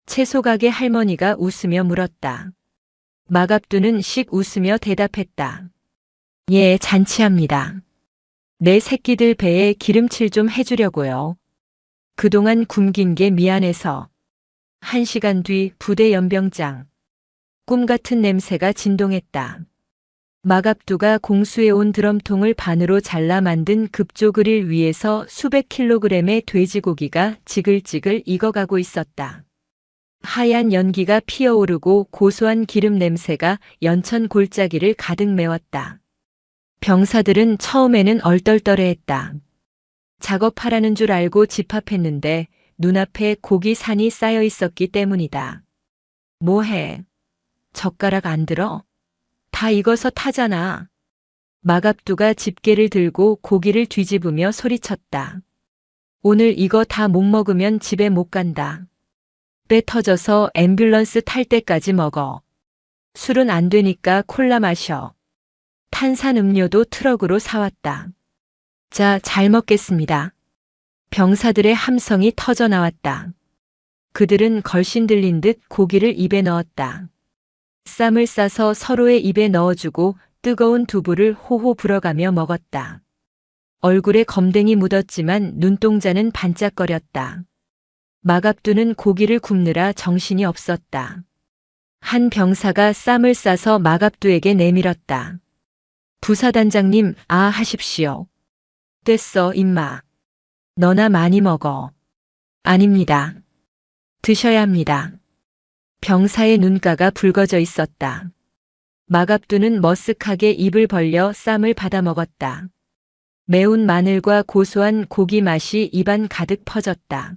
채소가게 할머니가 웃으며 물었다. 마갑두는 씩 웃으며 대답했다. 예, 잔치합니다. 내 새끼들 배에 기름칠 좀 해주려고요. 그동안 굶긴 게 미안해서. 1시간 뒤 부대 연병장. 꿈같은 냄새가 진동했다. 마갑두가 공수해 온 드럼통을 반으로 잘라 만든 급조 그릴 위에서 수백 킬로그램의 돼지고기가 지글지글 익어가고 있었다. 하얀 연기가 피어오르고 고소한 기름 냄새가 연천 골짜기를 가득 메웠다. 병사들은 처음에는 얼떨떨해했다. 작업하라는 줄 알고 집합했는데 눈앞에 고기 산이 쌓여 있었기 때문이다. 뭐해? 젓가락 안 들어? 다 익어서 타잖아. 마갑두가 집게를 들고 고기를 뒤집으며 소리쳤다. 오늘 이거 다 못 먹으면 집에 못 간다. 배 터져서 앰뷸런스 탈 때까지 먹어. 술은 안 되니까 콜라 마셔. 탄산음료도 트럭으로 사왔다. 자, 잘 먹겠습니다. 병사들의 함성이 터져 나왔다. 그들은 걸신 들린 듯 고기를 입에 넣었다. 쌈을 싸서 서로의 입에 넣어주고 뜨거운 두부를 호호 불어가며 먹었다. 얼굴에 검댕이 묻었지만 눈동자는 반짝거렸다. 마갑두는 고기를 굽느라 정신이 없었다. 한 병사가 쌈을 싸서 마갑두에게 내밀었다. 부사단장님, 하십시오. 됐어, 임마. 너나 많이 먹어. 아닙니다. 드셔야 합니다. 병사의 눈가가 붉어져 있었다. 마갑두는 머쓱하게 입을 벌려 쌈을 받아 먹었다. 매운 마늘과 고소한 고기 맛이 입안 가득 퍼졌다.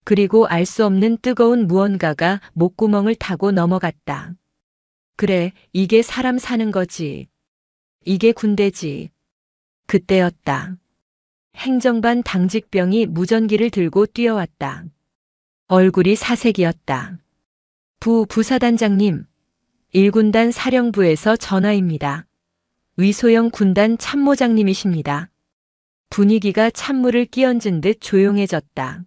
그리고 알 수 없는 뜨거운 무언가가 목구멍을 타고 넘어갔다. 그래, 이게 사람 사는 거지. 이게 군대지. 그때였다. 행정반 당직병이 무전기를 들고 뛰어왔다. 얼굴이 사색이었다. 부사단장님, 1군단 사령부에서 전화입니다. 위소영 군단 참모장님이십니다. 분위기가 찬물을 끼얹은 듯 조용해졌다.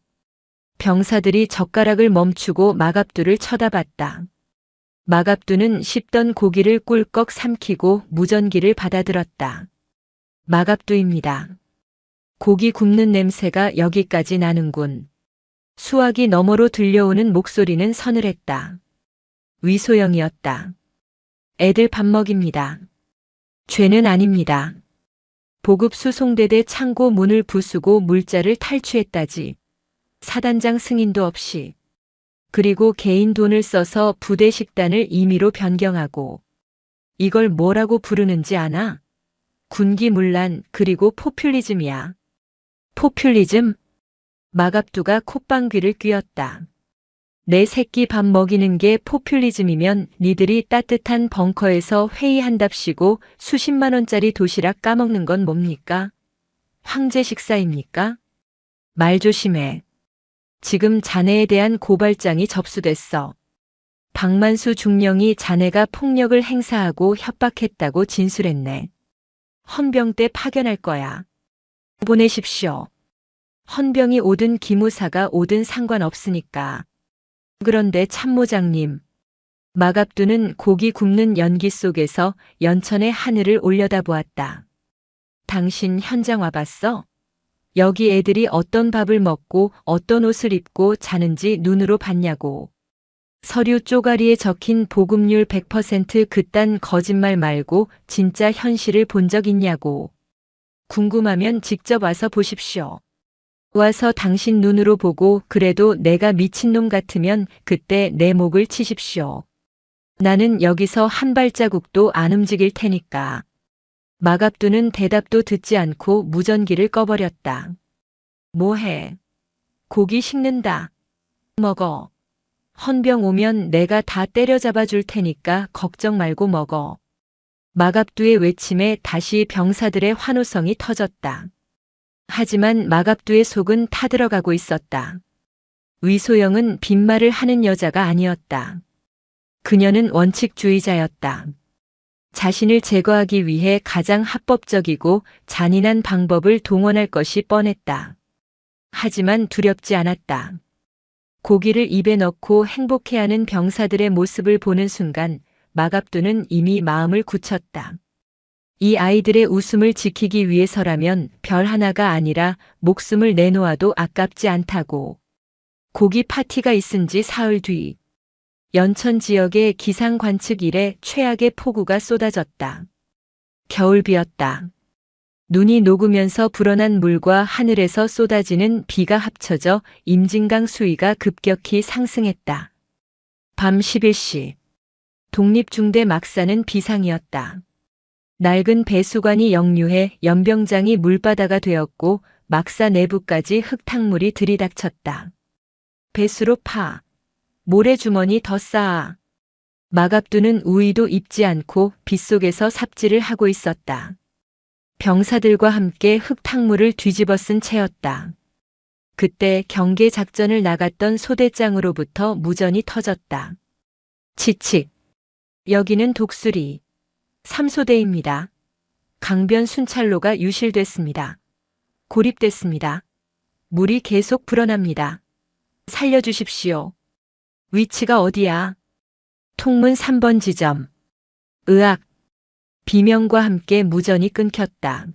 병사들이 젓가락을 멈추고 마갑두를 쳐다봤다. 마갑두는 씹던 고기를 꿀꺽 삼키고 무전기를 받아들었다. 마갑두입니다. 고기 굽는 냄새가 여기까지 나는군. 수화기 너머로 들려오는 목소리는 서늘했다. 위소영이었다. 애들 밥 먹입니다. 죄는 아닙니다. 보급 수송대대 창고 문을 부수고 물자를 탈취했다지. 사단장 승인도 없이. 그리고 개인 돈을 써서 부대 식단을 임의로 변경하고. 이걸 뭐라고 부르는지 아나? 군기문란 그리고 포퓰리즘이야. 포퓰리즘? 마갑두가 콧방귀를 뀌었다. 내 새끼 밥 먹이는 게 포퓰리즘이면 니들이 따뜻한 벙커에서 회의한답시고 수십만 원짜리 도시락 까먹는 건 뭡니까? 황제 식사입니까? 말 조심해. 지금 자네에 대한 고발장이 접수됐어. 박만수 중령이 자네가 폭력을 행사하고 협박했다고 진술했네. 헌병 때 파견할 거야. 보내십시오. 헌병이 오든 기무사가 오든 상관없으니까. 그런데 참모장님. 마갑두는 고기 굽는 연기 속에서 연천의 하늘을 올려다보았다. 당신 현장 와봤어? 여기 애들이 어떤 밥을 먹고 어떤 옷을 입고 자는지 눈으로 봤냐고. 서류 쪼가리에 적힌 보급률 100% 그딴 거짓말 말고 진짜 현실을 본 적 있냐고. 궁금하면 직접 와서 보십시오. 와서 당신 눈으로 보고 그래도 내가 미친놈 같으면 그때 내 목을 치십시오. 나는 여기서 한 발자국도 안 움직일 테니까. 마갑두는 대답도 듣지 않고 무전기를 꺼버렸다. 뭐해? 고기 식는다. 먹어. 헌병 오면 내가 다 때려잡아 줄 테니까 걱정 말고 먹어. 마갑두의 외침에 다시 병사들의 환호성이 터졌다. 하지만 마갑두의 속은 타들어가고 있었다. 위소영은 빈말을 하는 여자가 아니었다. 그녀는 원칙주의자였다. 자신을 제거하기 위해 가장 합법적이고 잔인한 방법을 동원할 것이 뻔했다. 하지만 두렵지 않았다. 고기를 입에 넣고 행복해하는 병사들의 모습을 보는 순간 마갑두는 이미 마음을 굳혔다. 이 아이들의 웃음을 지키기 위해서라면 별 하나가 아니라 목숨을 내놓아도 아깝지 않다고. 고기 파티가 있은 지 사흘 뒤, 연천 지역의 기상 관측 이래 최악의 폭우가 쏟아졌다. 겨울비였다. 눈이 녹으면서 불어난 물과 하늘에서 쏟아지는 비가 합쳐져 임진강 수위가 급격히 상승했다. 밤 11시. 독립중대 막사는 비상이었다. 낡은 배수관이 역류해 연병장이 물바다가 되었고 막사 내부까지 흙탕물이 들이닥쳤다. 배수로 파. 모래주머니 더 쌓아. 마갑두는 우의도 입지 않고 빗속에서 삽질을 하고 있었다. 병사들과 함께 흙탕물을 뒤집어 쓴 채였다. 그때 경계 작전을 나갔던 소대장으로부터 무전이 터졌다. 치칙. 여기는 독수리 3소대입니다. 강변 순찰로가 유실됐습니다. 고립됐습니다. 물이 계속 불어납니다. 살려주십시오. 위치가 어디야? 통문 3번 지점. 으악. 비명과 함께 무전이 끊겼다.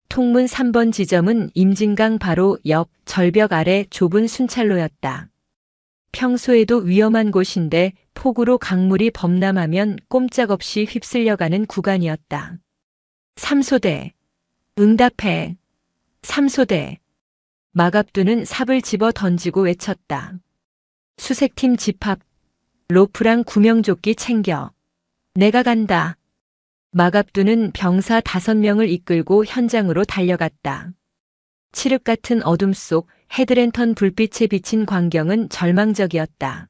통문 3번 지점은 임진강 바로 옆 절벽 아래 좁은 순찰로였다. 평소에도 위험한 곳인데 폭우로 강물이 범람하면 꼼짝없이 휩쓸려가는 구간이었다. 3소대. 응답해. 3소대. 마갑두는 삽을 집어 던지고 외쳤다. 수색팀 집합. 로프랑 구명조끼 챙겨. 내가 간다. 마갑두는 병사 5명을 이끌고 현장으로 달려갔다. 칠흑 같은 어둠 속 헤드랜턴 불빛에 비친 광경은 절망적이었다.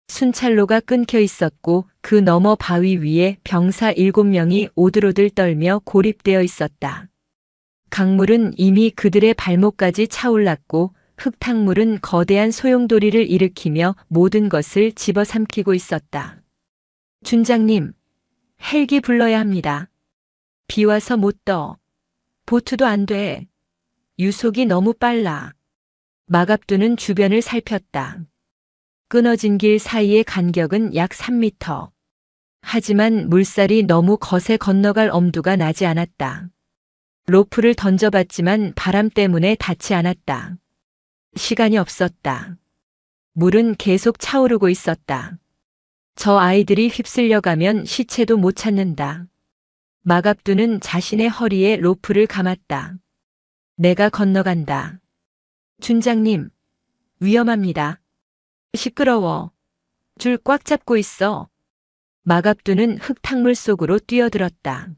순찰로가 끊겨 있었고 그 너머 바위 위에 병사 7명이 오들오들 떨며 고립되어 있었다. 강물은 이미 그들의 발목까지 차올랐고 흙탕물은 거대한 소용돌이를 일으키며 모든 것을 집어삼키고 있었다. 준장님, 헬기 불러야 합니다. 비 와서 못 떠. 보트도 안 돼. 유속이 너무 빨라. 마갑두는 주변을 살폈다. 끊어진 길 사이의 간격은 약 3m. 하지만 물살이 너무 거세 건너갈 엄두가 나지 않았다. 로프를 던져봤지만 바람 때문에 닿지 않았다. 시간이 없었다. 물은 계속 차오르고 있었다. 저 아이들이 휩쓸려가면 시체도 못 찾는다. 마갑두는 자신의 허리에 로프를 감았다. 내가 건너간다. 준장님, 위험합니다. 시끄러워. 줄 꽉 잡고 있어. 마갑두는 흙탕물 속으로 뛰어들었다.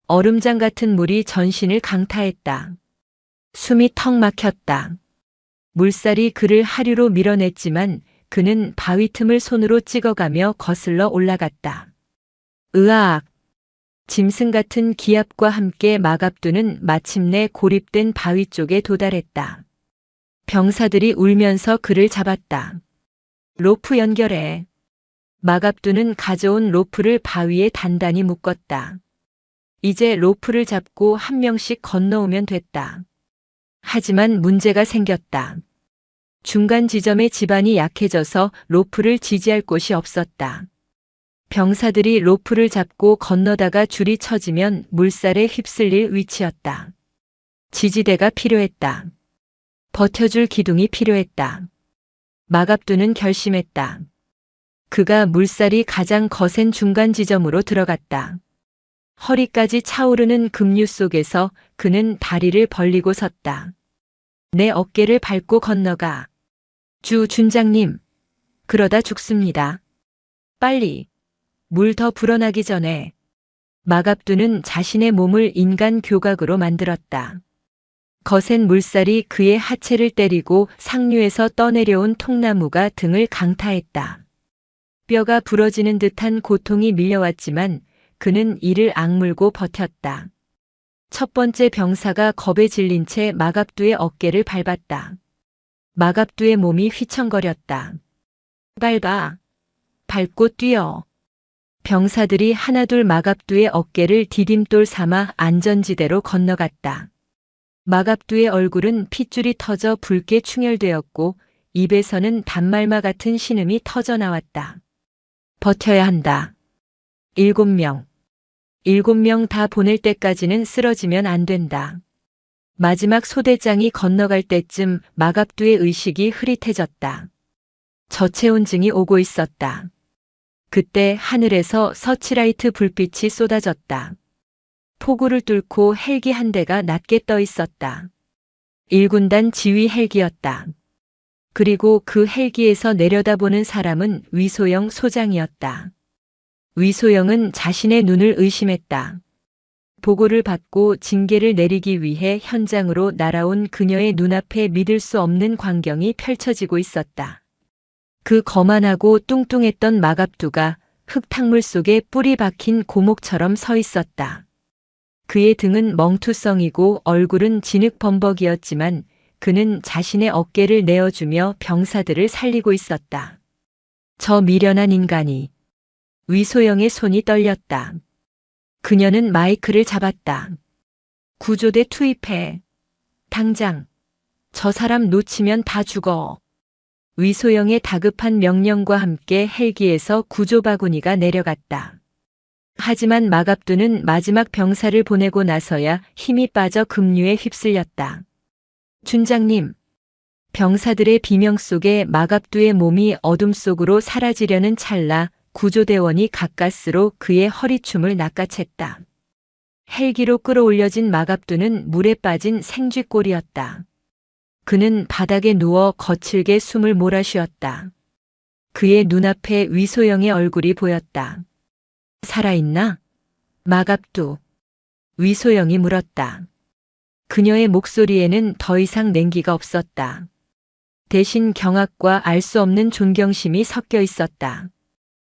얼음장 같은 물이 전신을 강타했다. 숨이 턱 막혔다. 물살이 그를 하류로 밀어냈지만 그는 바위 틈을 손으로 찍어가며 거슬러 올라갔다. 으악! 짐승 같은 기압과 함께 마갑두는 마침내 고립된 바위 쪽에 도달했다. 병사들이 울면서 그를 잡았다. 로프 연결해. 마갑두는 가져온 로프를 바위에 단단히 묶었다. 이제 로프를 잡고 한 명씩 건너오면 됐다. 하지만 문제가 생겼다. 중간 지점의 지반이 약해져서 로프를 지지할 곳이 없었다. 병사들이 로프를 잡고 건너다가 줄이 처지면 물살에 휩쓸릴 위치였다. 지지대가 필요했다. 버텨줄 기둥이 필요했다. 마갑두는 결심했다. 그가 물살이 가장 거센 중간 지점으로 들어갔다. 허리까지 차오르는 급류 속에서 그는 다리를 벌리고 섰다. 내 어깨를 밟고 건너가. 준장님. 그러다 죽습니다. 빨리. 물 더 불어나기 전에. 마갑두는 자신의 몸을 인간 교각으로 만들었다. 거센 물살이 그의 하체를 때리고 상류에서 떠내려온 통나무가 등을 강타했다. 뼈가 부러지는 듯한 고통이 밀려왔지만 그는 이를 악물고 버텼다. 첫 번째 병사가 겁에 질린 채 마갑두의 어깨를 밟았다. 마갑두의 몸이 휘청거렸다. 밟아. 밟고 뛰어. 병사들이 하나둘 마갑두의 어깨를 디딤돌 삼아 안전지대로 건너갔다. 마갑두의 얼굴은 핏줄이 터져 붉게 충혈되었고 입에서는 단말마 같은 신음이 터져 나왔다. 버텨야 한다. 7명. 7명 다 보낼 때까지는 쓰러지면 안 된다. 마지막 소대장이 건너갈 때쯤 마갑두의 의식이 흐릿해졌다. 저체온증이 오고 있었다. 그때 하늘에서 서치라이트 불빛이 쏟아졌다. 폭우를 뚫고 헬기 한 대가 낮게 떠 있었다. 1군단 지휘 헬기였다. 그리고 그 헬기에서 내려다보는 사람은 위소영 소장이었다. 위소영은 자신의 눈을 의심했다. 보고를 받고 징계를 내리기 위해 현장으로 날아온 그녀의 눈앞에 믿을 수 없는 광경이 펼쳐지고 있었다. 그 거만하고 뚱뚱했던 마갑두가 흙탕물 속에 뿌리 박힌 고목처럼 서 있었다. 그의 등은 멍투성이고 얼굴은 진흙범벅이었지만 그는 자신의 어깨를 내어주며 병사들을 살리고 있었다. 저 미련한 인간이. 위소영의 손이 떨렸다. 그녀는 마이크를 잡았다. 구조대 투입해. 당장. 저 사람 놓치면 다 죽어. 위소영의 다급한 명령과 함께 헬기에서 구조바구니가 내려갔다. 하지만 마갑두는 마지막 병사를 보내고 나서야 힘이 빠져 급류에 휩쓸렸다. 준장님. 병사들의 비명 속에 마갑두의 몸이 어둠 속으로 사라지려는 찰나 구조대원이 가까스로 그의 허리춤을 낚아챘다. 헬기로 끌어올려진 마갑두는 물에 빠진 생쥐꼴이었다. 그는 바닥에 누워 거칠게 숨을 몰아쉬었다. 그의 눈앞에 위소영의 얼굴이 보였다. 살아있나? 마갑두. 위소영이 물었다. 그녀의 목소리에는 더 이상 냉기가 없었다. 대신 경악과 알 수 없는 존경심이 섞여 있었다.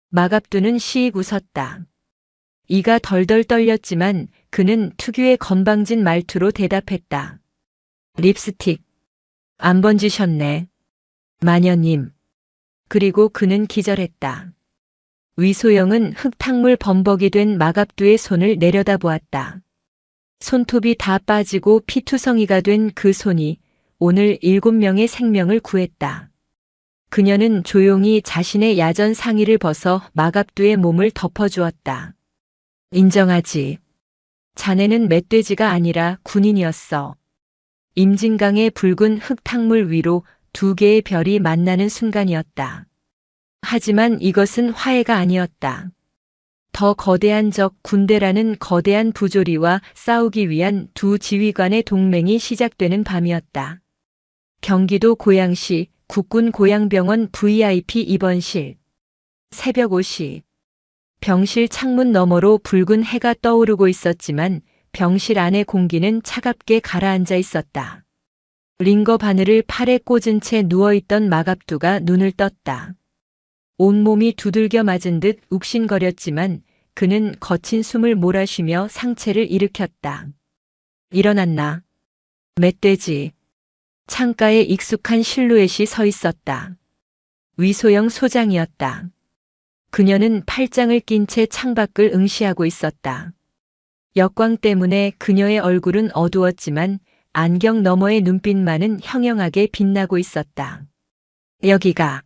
마갑두는 시익 웃었다. 이가 덜덜 떨렸지만 그는 특유의 건방진 말투로 대답했다. 립스틱. 안 번지셨네. 마녀님. 그리고 그는 기절했다. 위소영은 흙탕물 범벅이 된 마갑두의 손을 내려다보았다. 손톱이 다 빠지고 피투성이가 된 그 손이 오늘 7명의 생명을 구했다. 그녀는 조용히 자신의 야전 상의를 벗어 마갑두의 몸을 덮어주었다. 인정하지. 자네는 멧돼지가 아니라 군인이었어. 임진강의 붉은 흙탕물 위로 2개의 별이 만나는 순간이었다. 하지만 이것은 화해가 아니었다. 더 거대한 적 군대라는 거대한 부조리와 싸우기 위한 두 지휘관의 동맹이 시작되는 밤이었다. 경기도 고양시 국군 고양병원 VIP 입원실. 새벽 5시. 병실 창문 너머로 붉은 해가 떠오르고 있었지만 병실 안의 공기는 차갑게 가라앉아 있었다. 링거 바늘을 팔에 꽂은 채 누워있던 마갑두가 눈을 떴다. 온몸이 두들겨 맞은 듯 욱신거렸지만 그는 거친 숨을 몰아쉬며 상체를 일으켰다. 일어났나? 멧돼지. 창가에 익숙한 실루엣이 서 있었다. 위소영 소장이었다. 그녀는 팔짱을 낀 채 창밖을 응시하고 있었다. 역광 때문에 그녀의 얼굴은 어두웠지만 안경 너머의 눈빛만은 형형하게 빛나고 있었다. 여기가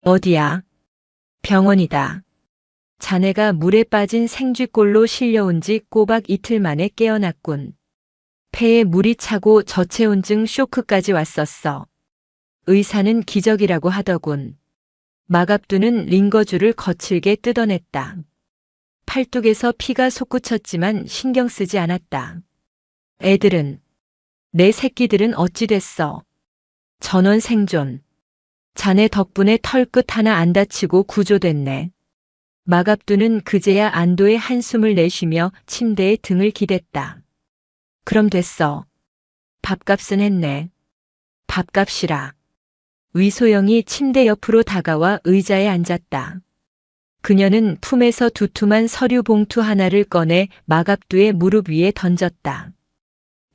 어디야? 병원이다. 자네가 물에 빠진 생쥐꼴로 실려온 지 꼬박 이틀 만에 깨어났군. 폐에 물이 차고 저체온증 쇼크까지 왔었어. 의사는 기적이라고 하더군. 마갑두는 링거줄을 거칠게 뜯어냈다. 팔뚝에서 피가 솟구쳤지만 신경 쓰지 않았다. 애들은, 내 새끼들은 어찌 됐어? 전원 생존. 자네 덕분에 털끝 하나 안 다치고 구조됐네. 마갑두는 그제야 안도의 한숨을 내쉬며 침대에 등을 기댔다. 그럼 됐어. 밥값은 했네. 밥값이라. 위소영이 침대 옆으로 다가와 의자에 앉았다. 그녀는 품에서 두툼한 서류 봉투 하나를 꺼내 마갑두의 무릎 위에 던졌다.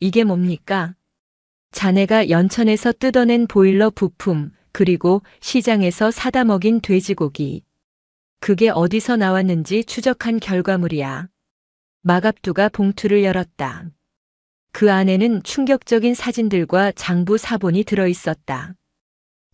이게 뭡니까? 자네가 연천에서 뜯어낸 보일러 부품, 그리고 시장에서 사다 먹인 돼지고기. 그게 어디서 나왔는지 추적한 결과물이야. 마갑두가 봉투를 열었다. 그 안에는 충격적인 사진들과 장부 사본이 들어있었다.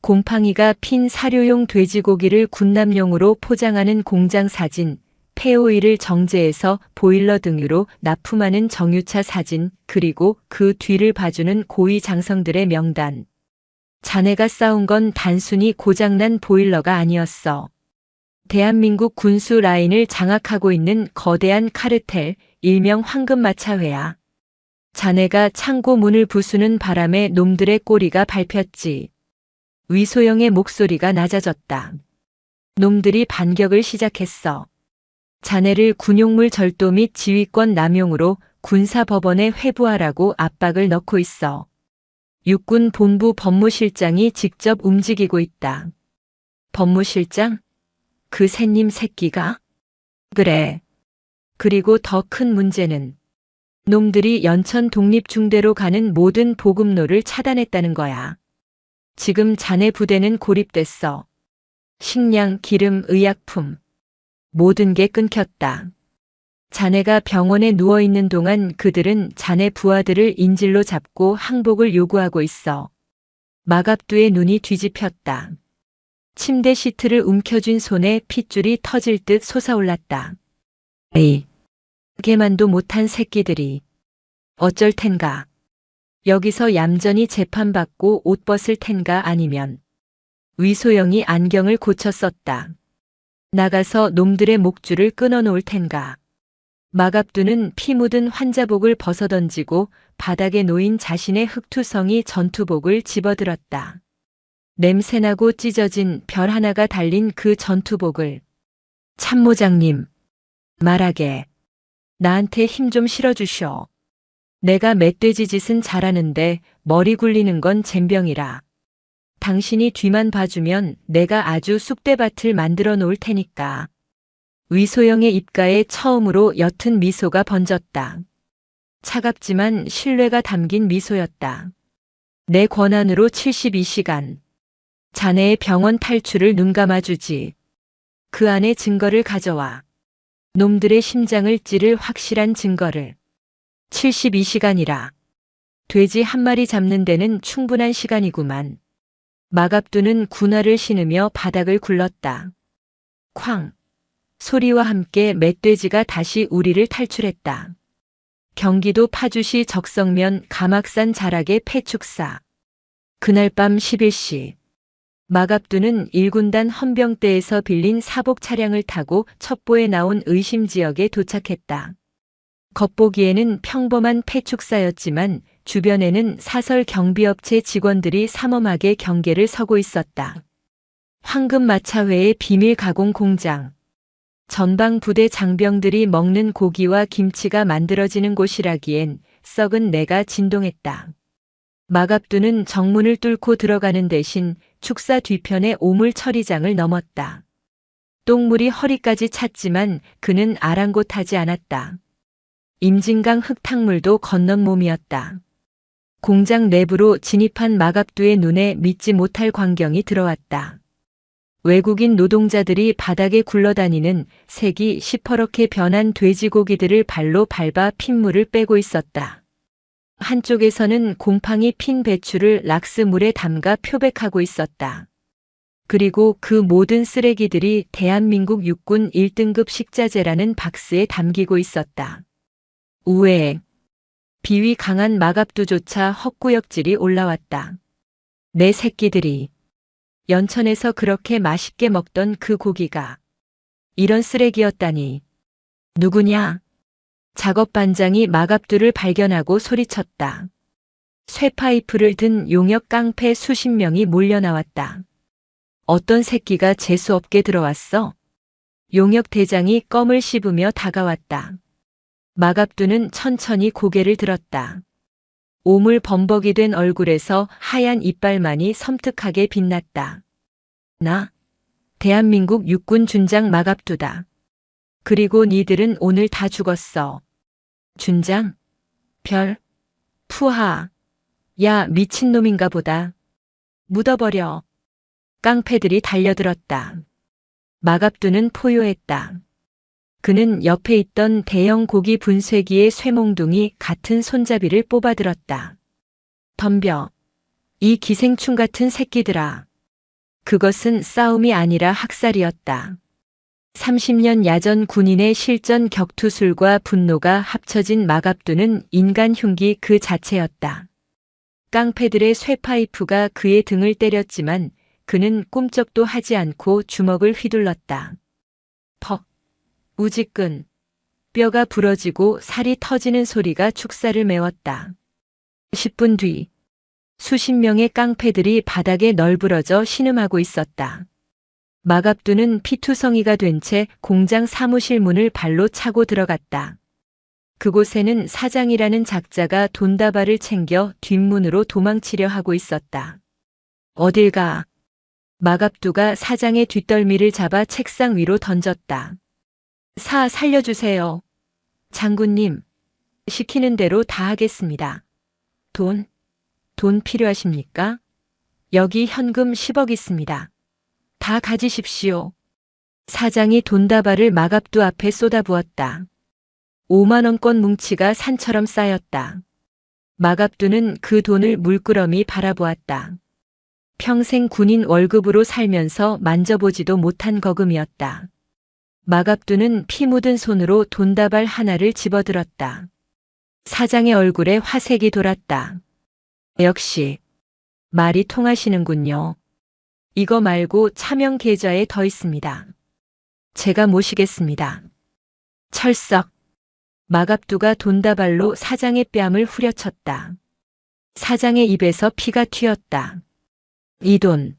곰팡이가 핀 사료용 돼지고기를 군남용으로 포장하는 공장 사진, 폐오일을 정제해서 보일러 등유로 납품하는 정유차 사진, 그리고 그 뒤를 봐주는 고위 장성들의 명단. 자네가 싸운 건 단순히 고장난 보일러가 아니었어. 대한민국 군수 라인을 장악하고 있는 거대한 카르텔, 일명 황금마차회야. 자네가 창고 문을 부수는 바람에 놈들의 꼬리가 밟혔지. 위소영의 목소리가 낮아졌다. 놈들이 반격을 시작했어. 자네를 군용물 절도 및 지휘권 남용으로 군사법원에 회부하라고 압박을 넣고 있어. 육군 본부 법무실장이 직접 움직이고 있다. 법무실장? 그 새님 새끼가? 그래. 그리고 더 큰 문제는 놈들이 연천 독립중대로 가는 모든 보급로를 차단했다는 거야. 지금 자네 부대는 고립됐어. 식량, 기름, 의약품. 모든 게 끊겼다. 자네가 병원에 누워있는 동안 그들은 자네 부하들을 인질로 잡고 항복을 요구하고 있어. 마갑두의 눈이 뒤집혔다. 침대 시트를 움켜쥔 손에 핏줄이 터질 듯 솟아올랐다. 에이, 개만도 못한 새끼들이. 어쩔 텐가. 여기서 얌전히 재판받고 옷 벗을 텐가 아니면. 위소영이 안경을 고쳐 썼다. 나가서 놈들의 목줄을 끊어놓을 텐가. 마갑두는 피 묻은 환자복을 벗어던지고 바닥에 놓인 자신의 흑투성이 전투복을 집어들었다. 냄새나고 찢어진 별 하나가 달린 그 전투복을. 참모장님, 말하게. 나한테 힘 좀 실어주쇼. 내가 멧돼지 짓은 잘하는데 머리 굴리는 건 젬병이라. 당신이 뒤만 봐주면 내가 아주 쑥대밭을 만들어 놓을 테니까. 위소영의 입가에 처음으로 옅은 미소가 번졌다. 차갑지만 신뢰가 담긴 미소였다. 내 권한으로 72시간. 자네의 병원 탈출을 눈감아주지. 그 안에 증거를 가져와. 놈들의 심장을 찌를 확실한 증거를. 72시간이라. 돼지 한 마리 잡는 데는 충분한 시간이구만. 마갑두는 군화를 신으며 바닥을 굴렀다. 쾅! 소리와 함께 멧돼지가 다시 우리를 탈출했다. 경기도 파주시 적성면 가막산 자락의 폐축사. 그날 밤 11시. 마갑두는 1군단 헌병대에서 빌린 사복 차량을 타고 첩보에 나온 의심 지역에 도착했다. 겉보기에는 평범한 폐축사였지만 주변에는 사설 경비업체 직원들이 삼엄하게 경계를 서고 있었다. 황금마차회의 비밀 가공 공장. 전방 부대 장병들이 먹는 고기와 김치가 만들어지는 곳이라기엔 썩은 내가 진동했다. 마갑두는 정문을 뚫고 들어가는 대신 축사 뒤편의 오물 처리장을 넘었다. 똥물이 허리까지 찼지만 그는 아랑곳하지 않았다. 임진강 흙탕물도 건넌 몸이었다. 공장 내부로 진입한 마갑두의 눈에 믿지 못할 광경이 들어왔다. 외국인 노동자들이 바닥에 굴러다니는 색이 시퍼렇게 변한 돼지고기들을 발로 밟아 핏물을 빼고 있었다. 한쪽에서는 곰팡이 핀 배추를 락스물에 담가 표백하고 있었다. 그리고 그 모든 쓰레기들이 대한민국 육군 1등급 식자재라는 박스에 담기고 있었다. 우에 비위 강한 마갑두조차 헛구역질이 올라왔다. 내 새끼들이 연천에서 그렇게 맛있게 먹던 그 고기가 이런 쓰레기였다니. 누구냐? 작업반장이 마갑두를 발견하고 소리쳤다. 쇠파이프를 든 용역 깡패 수십 명이 몰려 나왔다. 어떤 새끼가 재수없게 들어왔어? 용역 대장이 껌을 씹으며 다가왔다. 마갑두는 천천히 고개를 들었다. 오물 범벅이 된 얼굴에서 하얀 이빨만이 섬뜩하게 빛났다. 나, 대한민국 육군 준장 마갑두다. 그리고 니들은 오늘 다 죽었어. 준장? 별? 푸하. 야, 미친놈인가 보다. 묻어버려. 깡패들이 달려들었다. 마갑두는 포효했다. 그는 옆에 있던 대형 고기 분쇄기의 쇠몽둥이 같은 손잡이를 뽑아들었다. 덤벼. 이 기생충 같은 새끼들아. 그것은 싸움이 아니라 학살이었다. 30년 야전 군인의 실전 격투술과 분노가 합쳐진 마갑두는 인간 흉기 그 자체였다. 깡패들의 쇠파이프가 그의 등을 때렸지만 그는 꿈쩍도 하지 않고 주먹을 휘둘렀다. 퍽. 우지끈. 뼈가 부러지고 살이 터지는 소리가 축사를 메웠다. 10분 뒤. 수십 명의 깡패들이 바닥에 널브러져 신음하고 있었다. 마갑두는 피투성이가 된 채 공장 사무실 문을 발로 차고 들어갔다. 그곳에는 사장이라는 작자가 돈다발을 챙겨 뒷문으로 도망치려 하고 있었다. 어딜 가? 마갑두가 사장의 뒷덜미를 잡아 책상 위로 던졌다. 살려주세요. 장군님, 시키는 대로 다 하겠습니다. 돈 필요하십니까? 여기 현금 10억 있습니다. 다 가지십시오. 사장이 돈다발을 마갑두 앞에 쏟아부었다. 5만원권 뭉치가 산처럼 쌓였다. 마갑두는 그 돈을 물끄러미 바라보았다. 평생 군인 월급으로 살면서 만져보지도 못한 거금이었다. 마갑두는 피 묻은 손으로 돈다발 하나를 집어들었다. 사장의 얼굴에 화색이 돌았다. 역시 말이 통하시는군요. 이거 말고 차명 계좌에 더 있습니다. 제가 모시겠습니다. 철썩. 마갑두가 돈다발로 사장의 뺨을 후려쳤다. 사장의 입에서 피가 튀었다. 이 돈,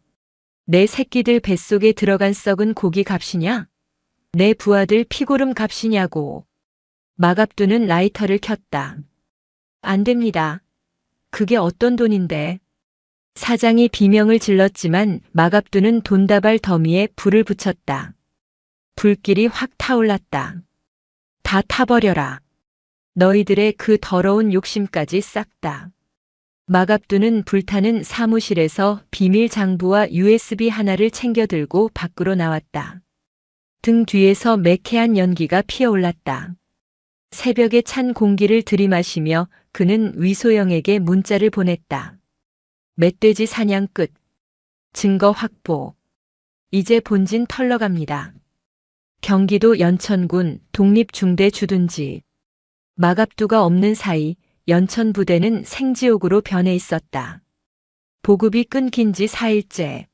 내 새끼들 뱃속에 들어간 썩은 고기 값이냐? 내 부하들 피고름 값이냐고. 마갑두는 라이터를 켰다. 안 됩니다. 그게 어떤 돈인데? 사장이 비명을 질렀지만 마갑두는 돈다발 더미에 불을 붙였다. 불길이 확 타올랐다. 다 타버려라. 너희들의 그 더러운 욕심까지 싹 다. 마갑두는 불타는 사무실에서 비밀 장부와 USB 하나를 챙겨 들고 밖으로 나왔다. 등 뒤에서 매캐한 연기가 피어올랐다. 새벽에 찬 공기를 들이마시며 그는 위소영에게 문자를 보냈다. 멧돼지 사냥 끝. 증거 확보. 이제 본진 털러 갑니다. 경기도 연천군 독립중대 주둔지. 마갑두가 없는 사이 연천 부대는 생지옥으로 변해 있었다. 보급이 끊긴 지 4일째.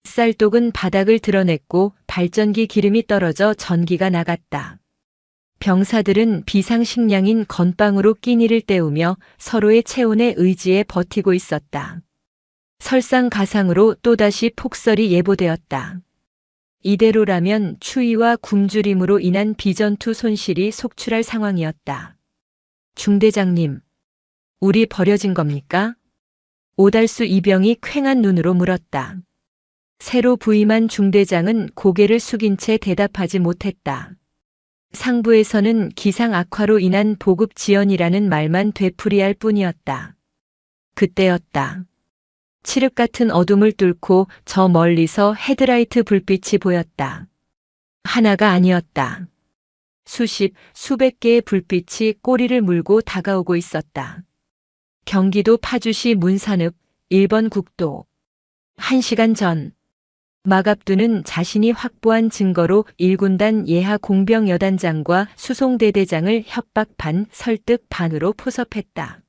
쌀독은 바닥을 드러냈고 발전기 기름이 떨어져 전기가 나갔다. 병사들은 비상식량인 건빵으로 끼니를 때우며 서로의 체온에 의지해 버티고 있었다. 설상가상으로 또다시 폭설이 예보되었다. 이대로라면 추위와 굶주림으로 인한 비전투 손실이 속출할 상황이었다. 중대장님, 우리 버려진 겁니까? 오달수 이병이 퀭한 눈으로 물었다. 새로 부임한 중대장은 고개를 숙인 채 대답하지 못했다. 상부에서는 기상 악화로 인한 보급 지연이라는 말만 되풀이할 뿐이었다. 그때였다. 칠흑 같은 어둠을 뚫고 저 멀리서 헤드라이트 불빛이 보였다. 하나가 아니었다. 수백 개의 불빛이 꼬리를 물고 다가오고 있었다. 경기도 파주시 문산읍 1번 국도. 1시간 전. 마갑두는 자신이 확보한 증거로 1군단 예하 공병 여단장과 수송대대장을 협박 반 설득 반으로 포섭했다.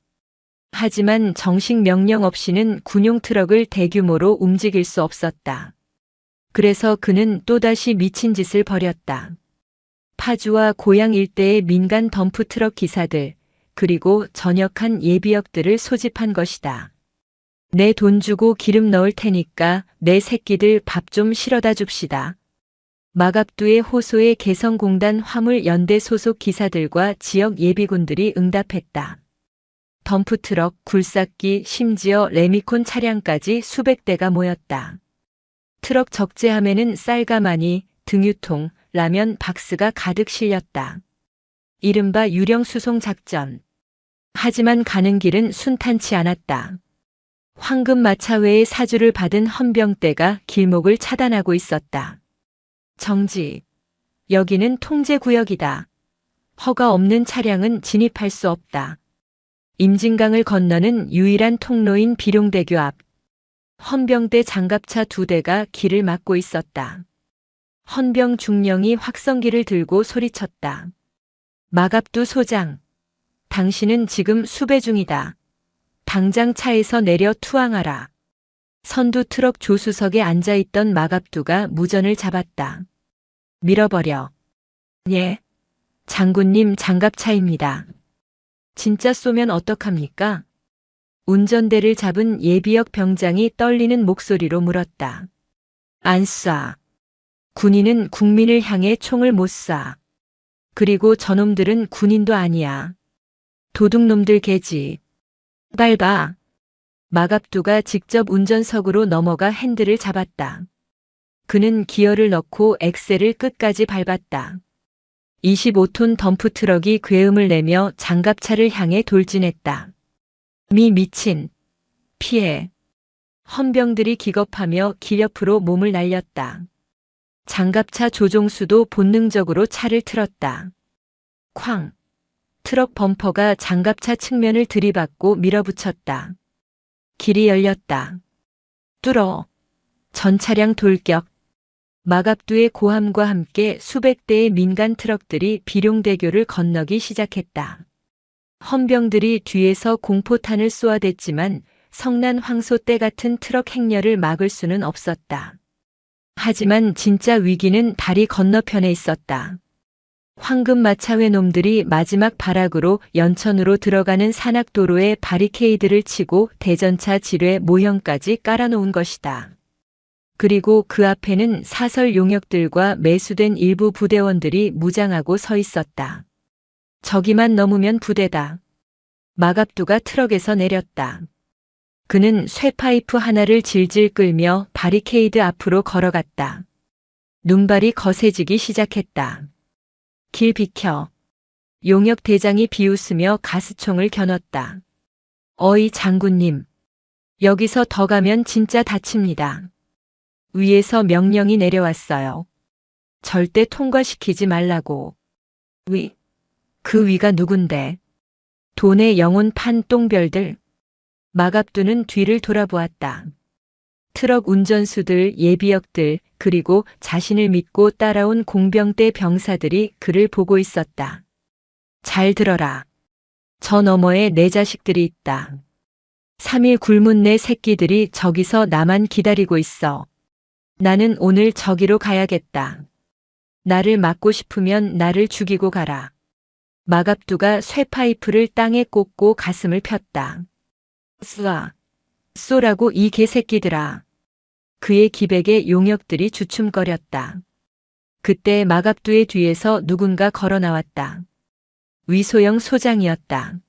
하지만 정식 명령 없이는 군용 트럭을 대규모로 움직일 수 없었다. 그래서 그는 또다시 미친 짓을 벌였다. 파주와 고양 일대의 민간 덤프 트럭 기사들, 그리고 전역한 예비역들을 소집한 것이다. 내 돈 주고 기름 넣을 테니까 내 새끼들 밥 좀 실어다 줍시다. 마갑두의 호소에 개성공단 화물연대 소속 기사들과 지역 예비군들이 응답했다. 덤프트럭, 굴삭기, 심지어 레미콘 차량까지 수백 대가 모였다. 트럭 적재함에는 쌀가마니, 등유통, 라면 박스가 가득 실렸다. 이른바 유령 수송 작전. 하지만 가는 길은 순탄치 않았다. 황금마차 외에 사주를 받은 헌병대가 길목을 차단하고 있었다. 정지. 여기는 통제구역이다. 허가 없는 차량은 진입할 수 없다. 임진강을 건너는 유일한 통로인 비룡대교 앞. 헌병대 장갑차 2대가 길을 막고 있었다. 헌병 중령이 확성기를 들고 소리쳤다. 마갑두 소장. 당신은 지금 수배 중이다. 당장 차에서 내려 투항하라. 선두 트럭 조수석에 앉아있던 마갑두가 무전을 잡았다. 밀어버려. 예. 장군님 장갑차입니다. 진짜 쏘면 어떡합니까? 운전대를 잡은 예비역 병장이 떨리는 목소리로 물었다. 안 쏴. 군인은 국민을 향해 총을 못 쏴. 그리고 저놈들은 군인도 아니야. 도둑놈들 개지. 밟아. 마갑두가 직접 운전석으로 넘어가 핸들을 잡았다. 그는 기어를 넣고 엑셀을 끝까지 밟았다. 25톤 덤프트럭이 괴음을 내며 장갑차를 향해 돌진했다. 미친. 피해. 헌병들이 기겁하며 길 옆으로 몸을 날렸다. 장갑차 조종수도 본능적으로 차를 틀었다. 쾅. 트럭 범퍼가 장갑차 측면을 들이받고 밀어붙였다. 길이 열렸다. 뚫어. 전 차량 돌격. 마갑두의 고함과 함께 수백 대의 민간 트럭들이 비룡대교를 건너기 시작했다. 헌병들이 뒤에서 공포탄을 쏘아댔지만 성난 황소 떼 같은 트럭 행렬을 막을 수는 없었다. 하지만 진짜 위기는 다리 건너편에 있었다. 황금마차회 놈들이 마지막 발악으로 연천으로 들어가는 산악도로에 바리케이드를 치고 대전차 지뢰 모형까지 깔아놓은 것이다. 그리고 그 앞에는 사설 용역들과 매수된 일부 부대원들이 무장하고 서 있었다. 저기만 넘으면 부대다. 마갑두가 트럭에서 내렸다. 그는 쇠파이프 하나를 질질 끌며 바리케이드 앞으로 걸어갔다. 눈발이 거세지기 시작했다. 길 비켜. 용역 대장이 비웃으며 가스총을 겨눴다. 어이 장군님. 여기서 더 가면 진짜 다칩니다. 위에서 명령이 내려왔어요. 절대 통과시키지 말라고. 위. 그 위가 누군데? 돈의 영혼 판 똥별들. 마갑두는 뒤를 돌아보았다. 트럭 운전수들, 예비역들, 그리고 자신을 믿고 따라온 공병대 병사들이 그를 보고 있었다. 잘 들어라. 저 너머에 내 자식들이 있다. 3일 굶은 내 새끼들이 저기서 나만 기다리고 있어. 나는 오늘 저기로 가야겠다. 나를 막고 싶으면 나를 죽이고 가라. 마갑두가 쇠파이프를 땅에 꽂고 가슴을 폈다. 쏴. 쏘라고 이 개새끼들아. 그의 기백에 용역들이 주춤거렸다. 그때 마갑두의 뒤에서 누군가 걸어 나왔다. 위소영 소장이었다.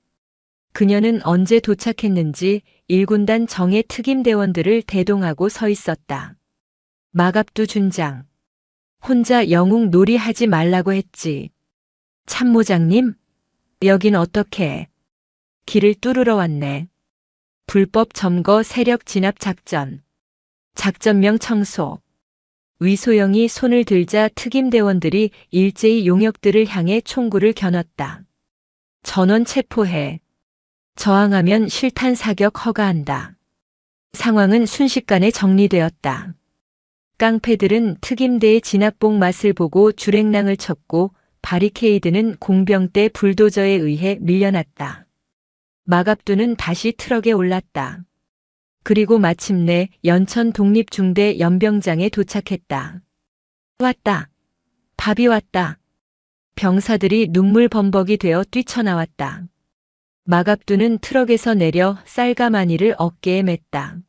그녀는 언제 도착했는지 1군단 정예 특임대원들을 대동하고 서 있었다. 마갑두 준장. 혼자 영웅 놀이 하지 말라고 했지. 참모장님? 여긴 어떻게? 길을 뚫으러 왔네. 불법 점거 세력 진압 작전. 작전명 청소. 위소영이 손을 들자 특임대원들이 일제히 용역들을 향해 총구를 겨눴다. 전원 체포해. 저항하면 실탄 사격 허가한다. 상황은 순식간에 정리되었다. 깡패들은 특임대의 진압복 맛을 보고 주랭랑을 쳤고 바리케이드는 공병대 불도저에 의해 밀려났다. 마갑두는 다시 트럭에 올랐다. 그리고 마침내 연천 독립중대 연병장에 도착했다. 왔다. 밥이 왔다. 병사들이 눈물 범벅이 되어 뛰쳐나왔다. 마갑두는 트럭에서 내려 쌀가마니를 어깨에 맸다.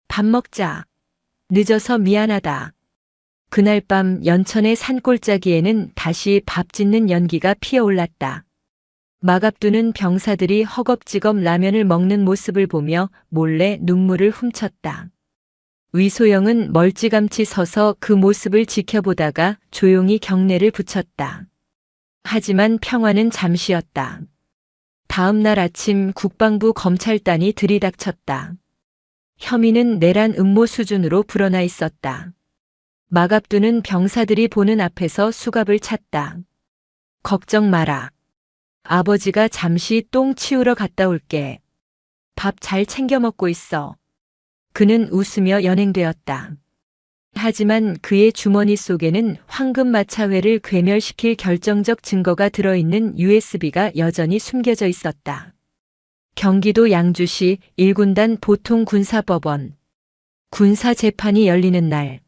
밥 먹자. 늦어서 미안하다. 그날 밤 연천의 산골짜기에는 다시 밥 짓는 연기가 피어올랐다. 마갑두는 병사들이 허겁지겁 라면을 먹는 모습을 보며 몰래 눈물을 훔쳤다. 위소영은 멀찌감치 서서 그 모습을 지켜보다가 조용히 경례를 붙였다. 하지만 평화는 잠시였다. 다음 날 아침 국방부 검찰단이 들이닥쳤다. 혐의는 내란 음모 수준으로 불어나 있었다. 마갑두는 병사들이 보는 앞에서 수갑을 찼다. 걱정 마라. 아버지가 잠시 똥 치우러 갔다 올게. 밥 잘 챙겨 먹고 있어. 그는 웃으며 연행되었다. 하지만 그의 주머니 속에는 황금마차회를 괴멸시킬 결정적 증거가 들어있는 USB가 여전히 숨겨져 있었다. 경기도 양주시 1군단 보통군사법원. 군사재판이 열리는 날.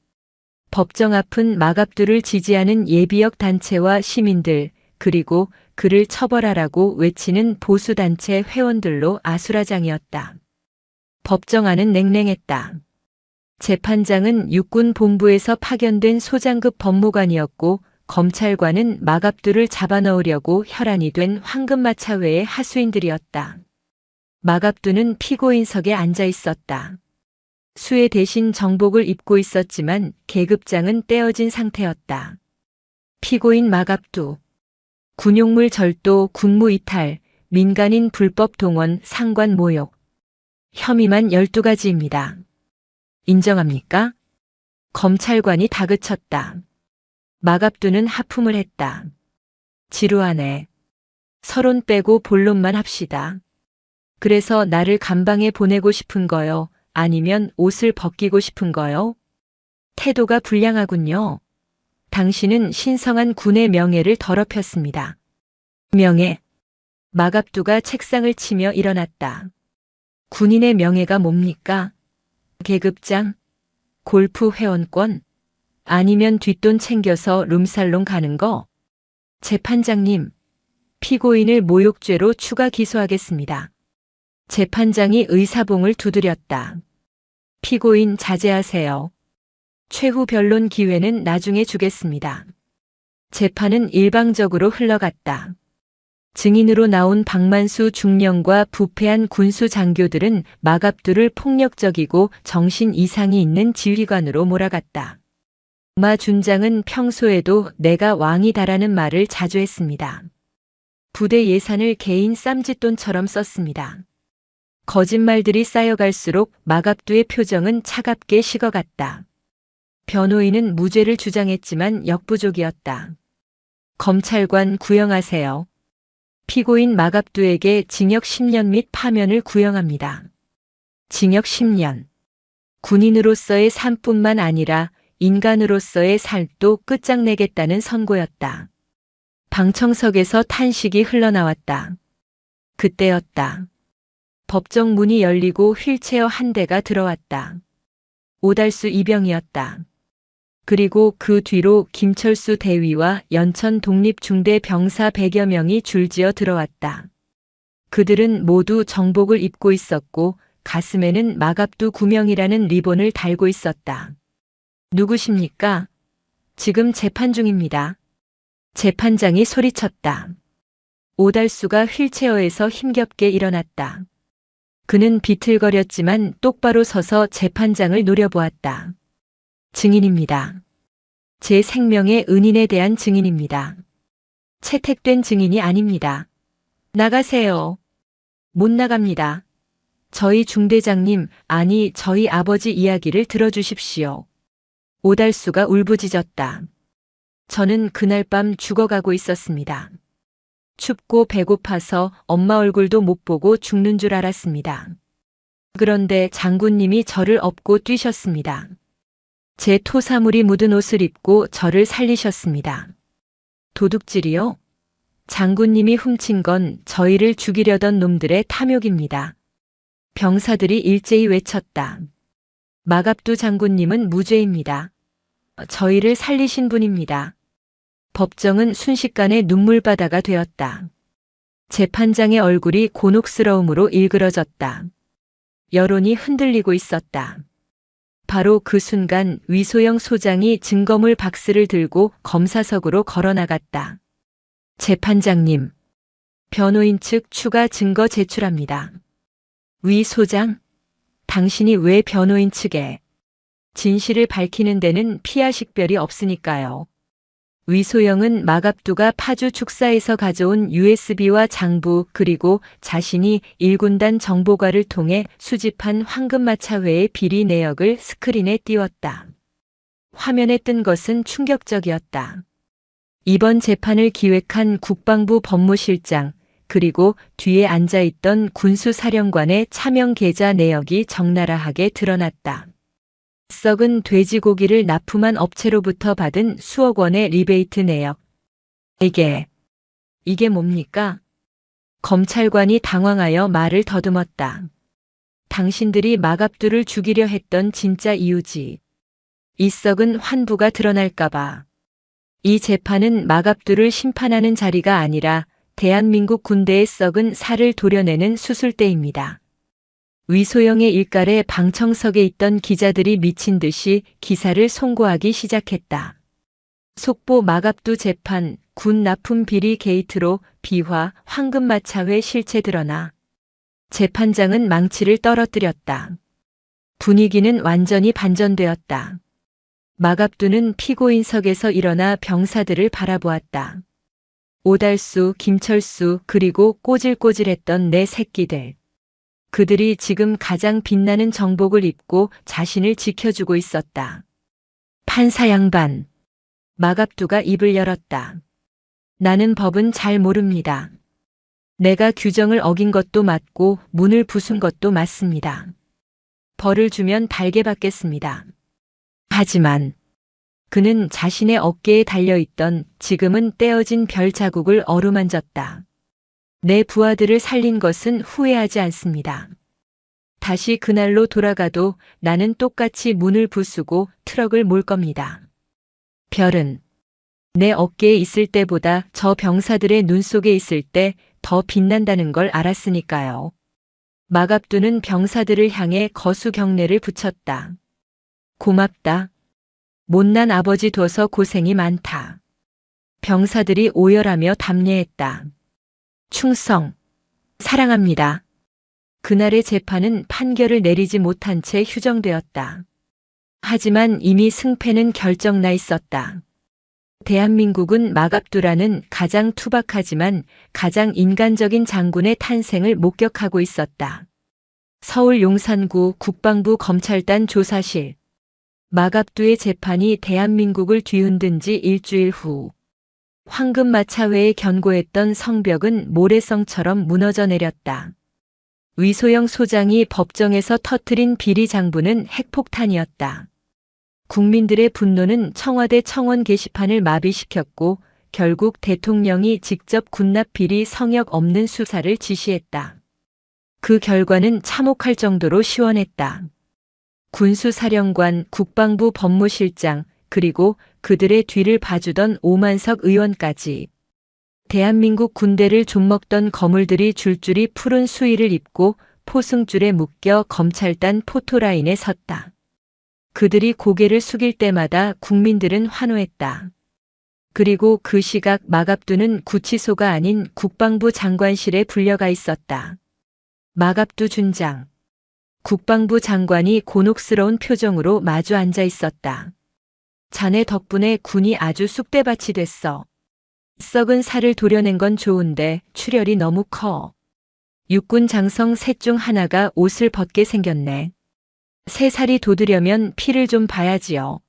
법정 앞은 마갑두를 지지하는 예비역 단체와 시민들, 그리고 그를 처벌하라고 외치는 보수단체 회원들로 아수라장이었다. 법정 안은 냉랭했다. 재판장은 육군 본부에서 파견된 소장급 법무관이었고 검찰관은 마갑두를 잡아넣으려고 혈안이 된 황금마차회의 하수인들이었다. 마갑두는 피고인석에 앉아 있었다. 수혜 대신 정복을 입고 있었지만 계급장은 떼어진 상태였다. 피고인 마갑두. 군용물 절도, 군무 이탈, 민간인 불법 동원, 상관 모욕. 혐의만 12가지입니다. 인정합니까? 검찰관이 다그쳤다. 마갑두는 하품을 했다. 지루하네. 서론 빼고 본론만 합시다. 그래서 나를 감방에 보내고 싶은 거요? 아니면 옷을 벗기고 싶은 거요? 태도가 불량하군요. 당신은 신성한 군의 명예를 더럽혔습니다. 명예. 마갑두가 책상을 치며 일어났다. 군인의 명예가 뭡니까? 계급장? 골프 회원권? 아니면 뒷돈 챙겨서 룸살롱 가는 거? 재판장님, 피고인을 모욕죄로 추가 기소하겠습니다. 재판장이 의사봉을 두드렸다. 피고인 자제하세요. 최후 변론 기회는 나중에 주겠습니다. 재판은 일방적으로 흘러갔다. 증인으로 나온 박만수 중령과 부패한 군수 장교들은 마갑두를 폭력적이고 정신 이상이 있는 지휘관으로 몰아갔다. 마 준장은 평소에도 내가 왕이다라는 말을 자주 했습니다. 부대 예산을 개인 쌈짓돈처럼 썼습니다. 거짓말들이 쌓여갈수록 마갑두의 표정은 차갑게 식어갔다. 변호인은 무죄를 주장했지만 역부족이었다. 검찰관 구형하세요. 피고인 마갑두에게 징역 10년 및 파면을 구형합니다. 징역 10년. 군인으로서의 삶뿐만 아니라 인간으로서의 삶도 끝장내겠다는 선고였다. 방청석에서 탄식이 흘러나왔다. 그때였다. 법정 문이 열리고 휠체어 한 대가 들어왔다. 오달수 이병이었다. 그리고 그 뒤로 김철수 대위와 연천 독립중대 병사 100여 명이 줄지어 들어왔다. 그들은 모두 정복을 입고 있었고 가슴에는 마갑두 구명이라는 리본을 달고 있었다. 누구십니까? 지금 재판 중입니다. 재판장이 소리쳤다. 오달수가 휠체어에서 힘겹게 일어났다. 그는 비틀거렸지만 똑바로 서서 재판장을 노려보았다. 증인입니다. 제 생명의 은인에 대한 증인입니다. 채택된 증인이 아닙니다. 나가세요. 못 나갑니다. 저희 중대장님, 아니 저희 아버지 이야기를 들어주십시오. 오달수가 울부짖었다. 저는 그날 밤 죽어가고 있었습니다. 춥고 배고파서 엄마 얼굴도 못 보고 죽는 줄 알았습니다. 그런데 장군님이 저를 업고 뛰셨습니다. 제 토사물이 묻은 옷을 입고 저를 살리셨습니다. 도둑질이요? 장군님이 훔친 건 저희를 죽이려던 놈들의 탐욕입니다. 병사들이 일제히 외쳤다. 마갑두 장군님은 무죄입니다. 저희를 살리신 분입니다. 법정은 순식간에 눈물바다가 되었다. 재판장의 얼굴이 곤혹스러움으로 일그러졌다. 여론이 흔들리고 있었다. 바로 그 순간 위소영 소장이 증거물 박스를 들고 검사석으로 걸어나갔다. 재판장님, 변호인 측 추가 증거 제출합니다. 위 소장, 당신이 왜 변호인 측에 진실을 밝히는 데는 피하식별이 없으니까요. 위소영은 마갑두가 파주 축사에서 가져온 USB와 장부 그리고 자신이 1군단 정보과를 통해 수집한 황금마차회의 비리 내역을 스크린에 띄웠다. 화면에 뜬 것은 충격적이었다. 이번 재판을 기획한 국방부 법무실장, 그리고 뒤에 앉아있던 군수사령관의 차명 계좌 내역이 적나라하게 드러났다. 썩은 돼지고기를 납품한 업체로부터 받은 수억 원의 리베이트 내역. 이게 뭡니까? 검찰관이 당황하여 말을 더듬었다. 당신들이 마갑두를 죽이려 했던 진짜 이유지. 이 썩은 환부가 드러날까봐. 이 재판은 마갑두를 심판하는 자리가 아니라 대한민국 군대의 썩은 살을 도려내는 수술대입니다. 위소영의 일갈에 방청석에 있던 기자들이 미친 듯이 기사를 송고하기 시작했다. 속보 마갑두 재판, 군 납품 비리 게이트로 비화 황금마차회 실체 드러나. 재판장은 망치를 떨어뜨렸다. 분위기는 완전히 반전되었다. 마갑두는 피고인석에서 일어나 병사들을 바라보았다. 오달수, 김철수, 그리고 꼬질꼬질했던 내 새끼들. 그들이 지금 가장 빛나는 정복을 입고 자신을 지켜주고 있었다. 판사 양반. 마갑두가 입을 열었다. 나는 법은 잘 모릅니다. 내가 규정을 어긴 것도 맞고 문을 부순 것도 맞습니다. 벌을 주면 달게 받겠습니다. 하지만 그는 자신의 어깨에 달려있던 지금은 떼어진 별 자국을 어루만졌다. 내 부하들을 살린 것은 후회하지 않습니다. 다시 그날로 돌아가도 나는 똑같이 문을 부수고 트럭을 몰 겁니다. 별은 내 어깨에 있을 때보다 저 병사들의 눈 속에 있을 때 더 빛난다는 걸 알았으니까요. 마갑두는 병사들을 향해 거수 경례를 붙였다. 고맙다. 못난 아버지 둬서 고생이 많다. 병사들이 오열하며 답례했다. 충성. 사랑합니다. 그날의 재판은 판결을 내리지 못한 채 휴정되었다. 하지만 이미 승패는 결정나 있었다. 대한민국은 마갑두라는 가장 투박하지만 가장 인간적인 장군의 탄생을 목격하고 있었다. 서울 용산구 국방부 검찰단 조사실. 마갑두의 재판이 대한민국을 뒤흔든 지 일주일 후. 황금마차회에 견고했던 성벽은 모래성처럼 무너져 내렸다. 위소영 소장이 법정에서 터뜨린 비리 장부는 핵폭탄이었다. 국민들의 분노는 청와대 청원 게시판을 마비시켰고 결국 대통령이 직접 군납 비리 성역 없는 수사를 지시했다. 그 결과는 참혹할 정도로 시원했다. 군수사령관, 국방부 법무실장, 그리고 그들의 뒤를 봐주던 오만석 의원까지. 대한민국 군대를 좀먹던 거물들이 줄줄이 푸른 수의를 입고 포승줄에 묶여 검찰단 포토라인에 섰다. 그들이 고개를 숙일 때마다 국민들은 환호했다. 그리고 그 시각 마갑두는 구치소가 아닌 국방부 장관실에 불려가 있었다. 마갑두 준장. 국방부 장관이 곤혹스러운 표정으로 마주 앉아 있었다. 자네 덕분에 군이 아주 쑥대밭이 됐어. 썩은 살을 도려낸 건 좋은데 출혈이 너무 커. 육군 장성 셋 중 하나가 옷을 벗게 생겼네. 새 살이 돋으려면 피를 좀 봐야지요.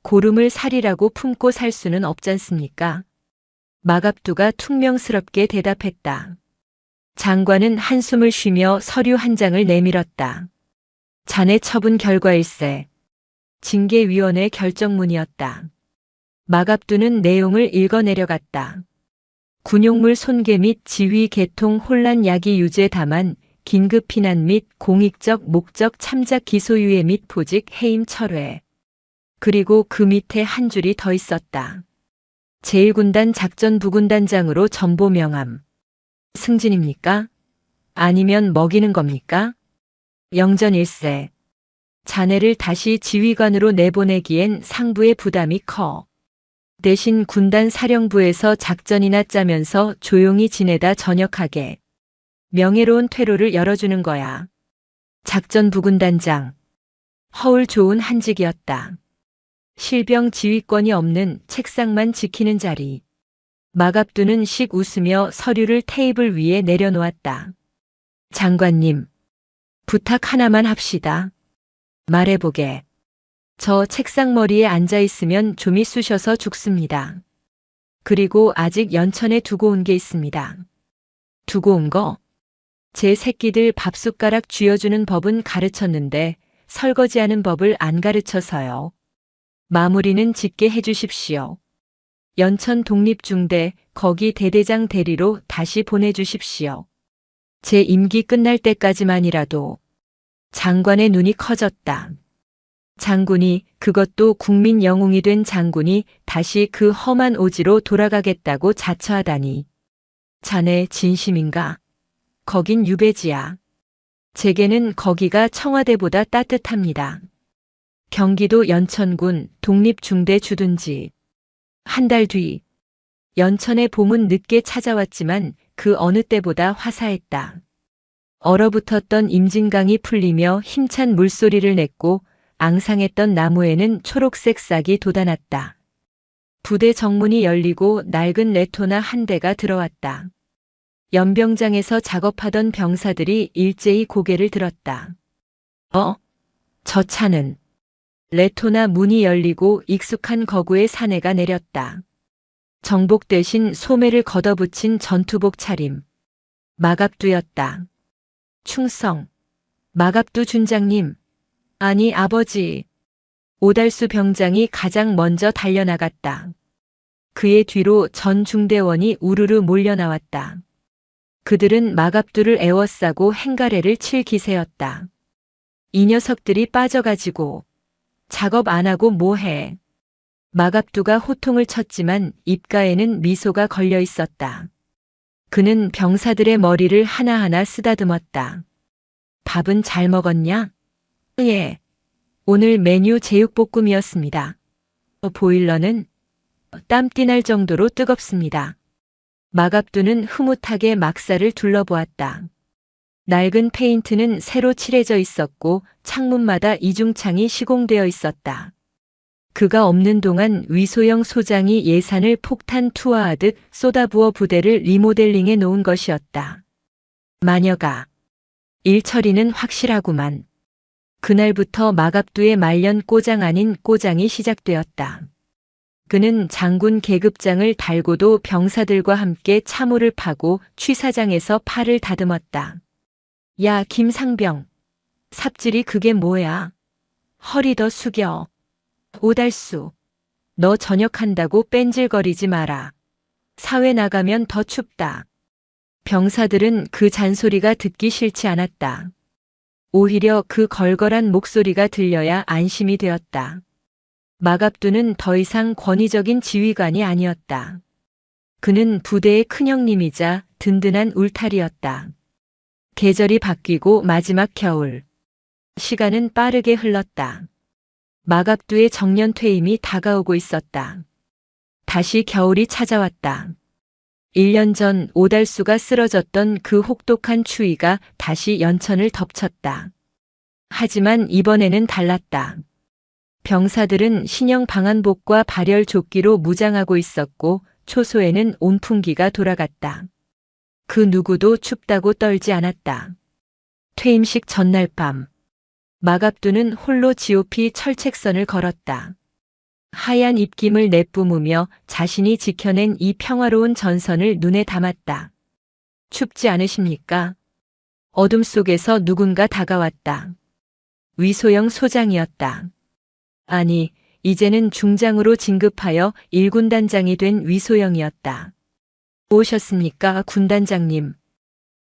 고름을 살이라고 품고 살 수는 없잖습니까? 마갑두가 퉁명스럽게 대답했다. 장관은 한숨을 쉬며 서류 한 장을 내밀었다. 자네 처분 결과일세. 징계위원회 결정문이었다. 마갑두는 내용을 읽어 내려갔다. 군용물 손괴 및 지휘 개통 혼란 야기 유죄 다만 긴급 피난 및 공익적 목적 참작 기소유예 및 보직 해임 철회. 그리고 그 밑에 한 줄이 더 있었다. 제1군단 작전부군단장으로 전보 명함. 승진입니까? 아니면 먹이는 겁니까? 영전일세. 자네를 다시 지휘관으로 내보내기엔 상부의 부담이 커. 대신 군단 사령부에서 작전이나 짜면서 조용히 지내다 전역하게. 명예로운 퇴로를 열어주는 거야. 작전부군단장. 허울 좋은 한직이었다. 실병 지휘권이 없는 책상만 지키는 자리. 마갑두는 씩 웃으며 서류를 테이블 위에 내려놓았다. 장관님, 부탁 하나만 합시다. 말해보게. 저 책상머리에 앉아 있으면 좀이 쑤셔서 죽습니다. 그리고 아직 연천에 두고 온 게 있습니다. 두고 온 거? 제 새끼들 밥숟가락 쥐어주는 법은 가르쳤는데 설거지하는 법을 안 가르쳐서요. 마무리는 짓게 해주십시오. 연천 독립중대 거기 대대장 대리로 다시 보내주십시오. 제 임기 끝날 때까지만이라도. 장관의 눈이 커졌다. 장군이, 그것도 국민 영웅이 된 장군이 다시 그 험한 오지로 돌아가겠다고 자처하다니. 자네 진심인가? 거긴 유배지야. 제게는 거기가 청와대보다 따뜻합니다. 경기도 연천군 독립중대 주둔지. 한 달 뒤. 연천의 봄은 늦게 찾아왔지만 그 어느 때보다 화사했다. 얼어붙었던 임진강이 풀리며 힘찬 물소리를 냈고 앙상했던 나무에는 초록색 싹이 돋아났다. 부대 정문이 열리고 낡은 레토나 한 대가 들어왔다. 연병장에서 작업하던 병사들이 일제히 고개를 들었다. 저 차는. 레토나 문이 열리고 익숙한 거구의 사내가 내렸다. 정복 대신 소매를 걷어붙인 전투복 차림. 마갑두였다. 충성. 마갑두 준장님. 아니 아버지. 오달수 병장이 가장 먼저 달려나갔다. 그의 뒤로 전 중대원이 우르르 몰려나왔다. 그들은 마갑두를 에워싸고 행가래를 칠 기세였다. 이 녀석들이 빠져가지고 작업 안 하고 뭐해. 마갑두가 호통을 쳤지만 입가에는 미소가 걸려 있었다. 그는 병사들의 머리를 하나하나 쓰다듬었다. 밥은 잘 먹었냐? 예. 오늘 메뉴 제육볶음이었습니다. 보일러는 땀띠날 정도로 뜨겁습니다. 마갑두는 흐뭇하게 막사를 둘러보았다. 낡은 페인트는 새로 칠해져 있었고 창문마다 이중창이 시공되어 있었다. 그가 없는 동안 위소영 소장이 예산을 폭탄 투하하듯 쏟아부어 부대를 리모델링해 놓은 것이었다. 마녀가. 일 처리는 확실하구만. 그날부터 마갑두의 말년 꼬장 아닌 꼬장이 시작되었다. 그는 장군 계급장을 달고도 병사들과 함께 차모를 파고 취사장에서 팔을 다듬었다. 야 김상병. 삽질이 그게 뭐야? 허리 더 숙여. 오달수. 너 전역한다고 뺀질거리지 마라. 사회 나가면 더 춥다. 병사들은 그 잔소리가 듣기 싫지 않았다. 오히려 그 걸걸한 목소리가 들려야 안심이 되었다. 마갑두는 더 이상 권위적인 지휘관이 아니었다. 그는 부대의 큰형님이자 든든한 울타리였다. 계절이 바뀌고 마지막 겨울. 시간은 빠르게 흘렀다. 마갑두의 정년 퇴임이 다가오고 있었다. 다시 겨울이 찾아왔다. 1년 전 오달수가 쓰러졌던 그 혹독한 추위가 다시 연천을 덮쳤다. 하지만 이번에는 달랐다. 병사들은 신형 방한복과 발열 조끼로 무장하고 있었고 초소에는 온풍기가 돌아갔다. 그 누구도 춥다고 떨지 않았다. 퇴임식 전날 밤. 마갑두는 홀로 GOP 철책선을 걸었다. 하얀 입김을 내뿜으며 자신이 지켜낸 이 평화로운 전선을 눈에 담았다. 춥지 않으십니까? 어둠 속에서 누군가 다가왔다. 위소영 소장이었다. 아니, 이제는 중장으로 진급하여 1군단장이 된 위소영이었다. 오셨습니까, 군단장님?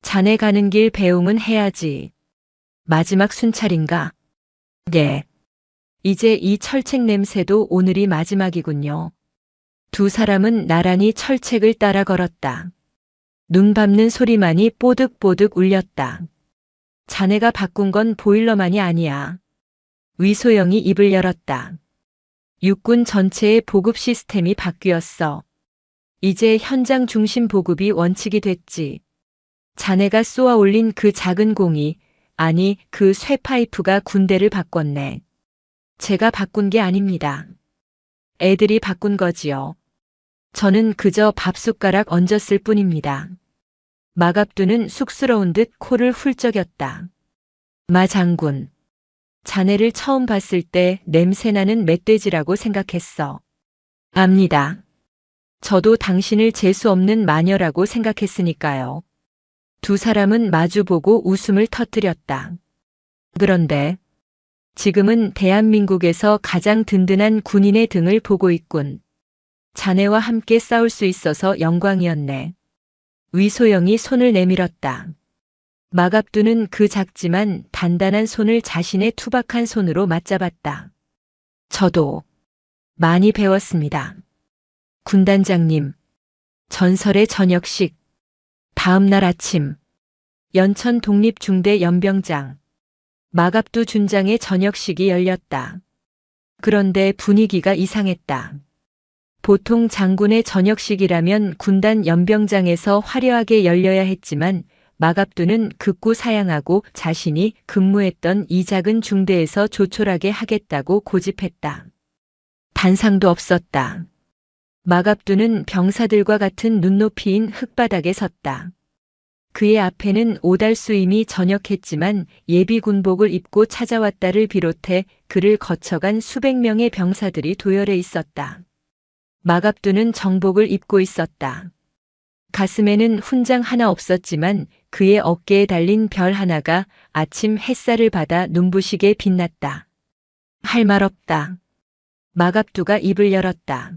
자네 가는 길 배웅은 해야지. 마지막 순찰인가? 네. 이제 이 철책 냄새도 오늘이 마지막이군요. 두 사람은 나란히 철책을 따라 걸었다. 눈 밟는 소리만이 뽀득뽀득 울렸다. 자네가 바꾼 건 보일러만이 아니야. 위소영이 입을 열었다. 육군 전체의 보급 시스템이 바뀌었어. 이제 현장 중심 보급이 원칙이 됐지. 자네가 쏘아 올린 그 작은 공이, 아니 그 쇠파이프가 군대를 바꿨네. 제가 바꾼 게 아닙니다. 애들이 바꾼 거지요. 저는 그저 밥숟가락 얹었을 뿐입니다. 마갑두는 쑥스러운 듯 코를 훌쩍였다. 마 장군. 자네를 처음 봤을 때 냄새나는 멧돼지라고 생각했어. 압니다. 저도 당신을 재수 없는 마녀라고 생각했으니까요. 두 사람은 마주보고 웃음을 터뜨렸다. 그런데 지금은 대한민국에서 가장 든든한 군인의 등을 보고 있군. 자네와 함께 싸울 수 있어서 영광이었네. 위소영이 손을 내밀었다. 마갑두는 그 작지만 단단한 손을 자신의 투박한 손으로 맞잡았다. 저도 많이 배웠습니다. 군단장님, 전설의 저녁식. 다음 날 아침, 연천 독립중대 연병장, 마갑두 준장의 저녁식이 열렸다. 그런데 분위기가 이상했다. 보통 장군의 저녁식이라면 군단 연병장에서 화려하게 열려야 했지만 마갑두는 극구 사양하고 자신이 근무했던 이 작은 중대에서 조촐하게 하겠다고 고집했다. 단상도 없었다. 마갑두는 병사들과 같은 눈높이인 흙바닥에 섰다. 그의 앞에는 오달수임이 전역했지만 예비 군복을 입고 찾아왔다를 비롯해 그를 거쳐간 수백 명의 병사들이 도열해 있었다. 마갑두는 정복을 입고 있었다. 가슴에는 훈장 하나 없었지만 그의 어깨에 달린 별 하나가 아침 햇살을 받아 눈부시게 빛났다. 할 말 없다. 마갑두가 입을 열었다.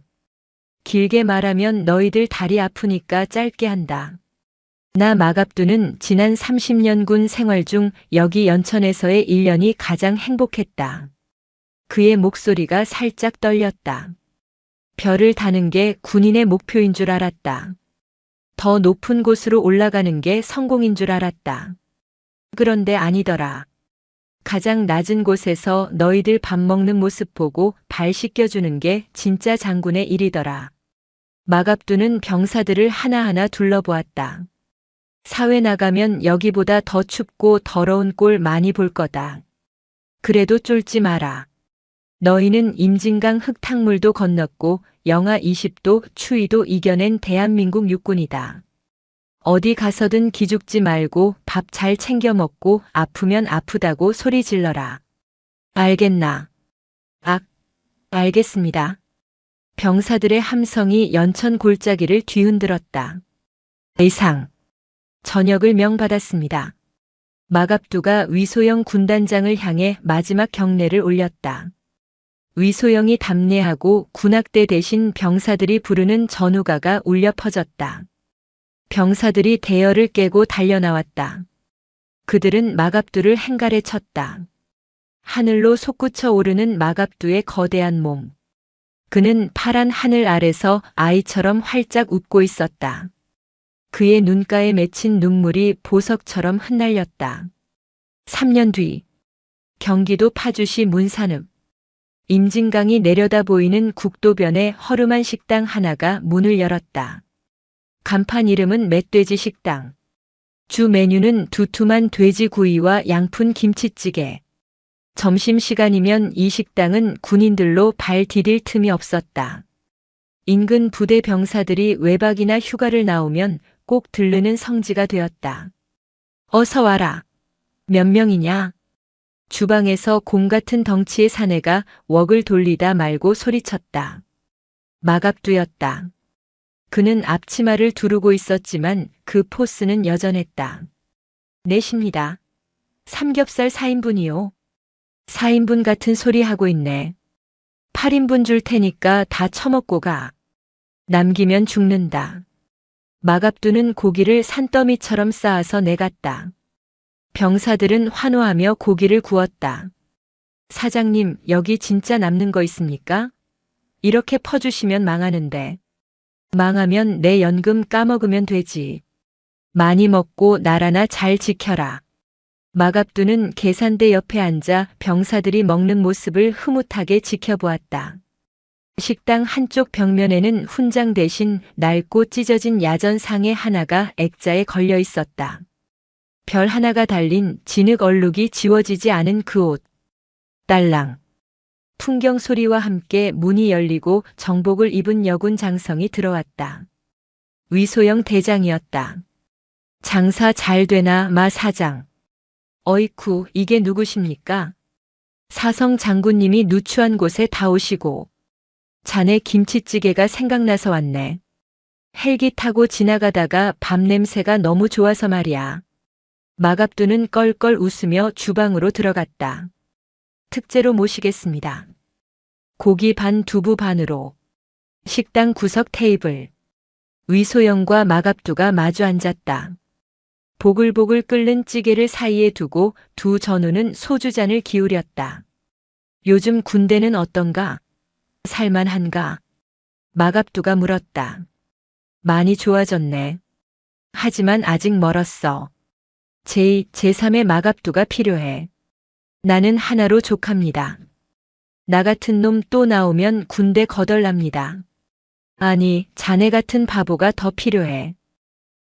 길게 말하면 너희들 다리 아프니까 짧게 한다. 나 마갑두는 지난 30년 군 생활 중 여기 연천에서의 1년이 가장 행복했다. 그의 목소리가 살짝 떨렸다. 별을 다는 게 군인의 목표인 줄 알았다. 더 높은 곳으로 올라가는 게 성공인 줄 알았다. 그런데 아니더라. 가장 낮은 곳에서 너희들 밥 먹는 모습 보고 발 씻겨주는 게 진짜 장군의 일이더라. 마갑두는 병사들을 하나하나 둘러보았다. 사회 나가면 여기보다 더 춥고 더러운 꼴 많이 볼 거다. 그래도 쫄지 마라. 너희는 임진강 흙탕물도 건넜고 영하 20도 추위도 이겨낸 대한민국 육군이다. 어디 가서든 기죽지 말고 밥 잘 챙겨 먹고 아프면 아프다고 소리 질러라. 알겠나? 알겠습니다. 병사들의 함성이 연천 골짜기를 뒤흔들었다. 이상. 전역을 명받았습니다. 마갑두가 위소영 군단장을 향해 마지막 경례를 올렸다. 위소영이 답례하고 군악대 대신 병사들이 부르는 전우가가 울려 퍼졌다. 병사들이 대열을 깨고 달려나왔다. 그들은 마갑두를 행갈에 쳤다. 하늘로 솟구쳐 오르는 마갑두의 거대한 몸. 그는 파란 하늘 아래서 아이처럼 활짝 웃고 있었다. 그의 눈가에 맺힌 눈물이 보석처럼 흩날렸다. 3년 뒤, 경기도 파주시 문산읍. 임진강이 내려다 보이는 국도변에 허름한 식당 하나가 문을 열었다. 간판 이름은 멧돼지 식당. 주 메뉴는 두툼한 돼지구이와 양푼 김치찌개. 점심시간이면 이 식당은 군인들로 발 디딜 틈이 없었다. 인근 부대 병사들이 외박이나 휴가를 나오면 꼭 들르는 성지가 되었다. 어서 와라. 몇 명이냐? 주방에서 곰 같은 덩치의 사내가 웍을 돌리다 말고 소리쳤다. 마갑두였다. 그는 앞치마를 두르고 있었지만 그 포스는 여전했다. 넷입니다. 삼겹살 4인분이요. 4인분 같은 소리 하고 있네. 8인분 줄 테니까 다 처먹고 가. 남기면 죽는다. 마갑두는 고기를 산더미처럼 쌓아서 내갔다. 병사들은 환호하며 고기를 구웠다. 사장님, 여기 진짜 남는 거 있습니까? 이렇게 퍼주시면 망하는데. 망하면 내 연금 까먹으면 되지. 많이 먹고 나라나 잘 지켜라. 마갑두는 계산대 옆에 앉아 병사들이 먹는 모습을 흐뭇하게 지켜보았다. 식당 한쪽 벽면에는 훈장 대신 낡고 찢어진 야전상에 하나가 액자에 걸려 있었다. 별 하나가 달린 진흙 얼룩이 지워지지 않은 그 옷. 딸랑. 풍경 소리와 함께 문이 열리고 정복을 입은 여군 장성이 들어왔다. 위소영 대장이었다. 장사 잘 되나 마 사장. 어이쿠, 이게 누구십니까? 사성 장군님이 누추한 곳에 다 오시고 자네 김치찌개가 생각나서 왔네. 헬기 타고 지나가다가 밥 냄새가 너무 좋아서 말이야. 마갑두는 껄껄 웃으며 주방으로 들어갔다. 특제로 모시겠습니다. 고기 반 두부 반으로. 식당 구석 테이블. 위소영과 마갑두가 마주 앉았다. 보글보글 끓는 찌개를 사이에 두고 두 전우는 소주잔을 기울였다. 요즘 군대는 어떤가? 살만한가? 마갑두가 물었다. 많이 좋아졌네. 하지만 아직 멀었어. 제2, 제3의 마갑두가 필요해. 나는 하나로 족합니다. 나 같은 놈 또 나오면 군대 거덜납니다. 아니, 자네 같은 바보가 더 필요해.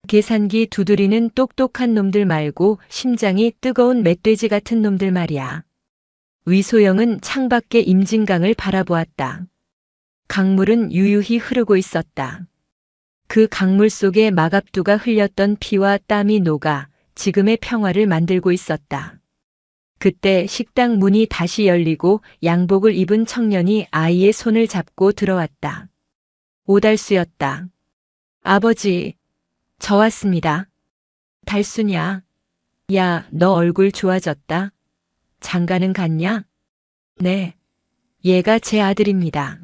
계산기 두드리는 똑똑한 놈들 말고 심장이 뜨거운 멧돼지 같은 놈들 말이야. 위소영은 창밖에 임진강을 바라보았다. 강물은 유유히 흐르고 있었다. 그 강물 속에 마갑두가 흘렸던 피와 땀이 녹아 지금의 평화를 만들고 있었다. 그때 식당 문이 다시 열리고 양복을 입은 청년이 아이의 손을 잡고 들어왔다. 오달수였다. 아버지, 저 왔습니다. 달수냐? 야, 너 얼굴 좋아졌다. 장가는 갔냐? 네. 얘가 제 아들입니다.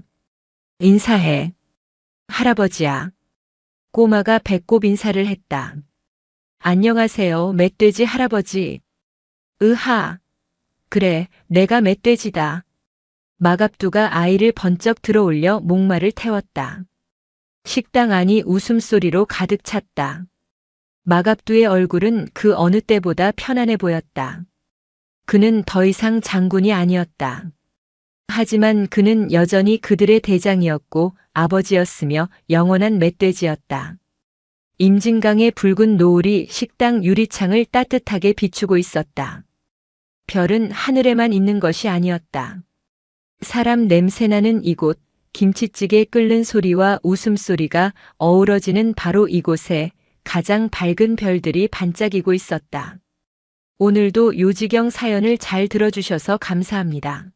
인사해. 할아버지야. 꼬마가 배꼽 인사를 했다. 안녕하세요, 멧돼지 할아버지. 으하. 그래, 내가 멧돼지다. 마갑두가 아이를 번쩍 들어올려 목마를 태웠다. 식당 안이 웃음소리로 가득 찼다. 마갑두의 얼굴은 그 어느 때보다 편안해 보였다. 그는 더 이상 장군이 아니었다. 하지만 그는 여전히 그들의 대장이었고 아버지였으며 영원한 멧돼지였다. 임진강의 붉은 노을이 식당 유리창을 따뜻하게 비추고 있었다. 별은 하늘에만 있는 것이 아니었다. 사람 냄새나는 이곳, 김치찌개 끓는 소리와 웃음소리가 어우러지는 바로 이곳에 가장 밝은 별들이 반짝이고 있었다. 오늘도 요지경 사연을 잘 들어주셔서 감사합니다.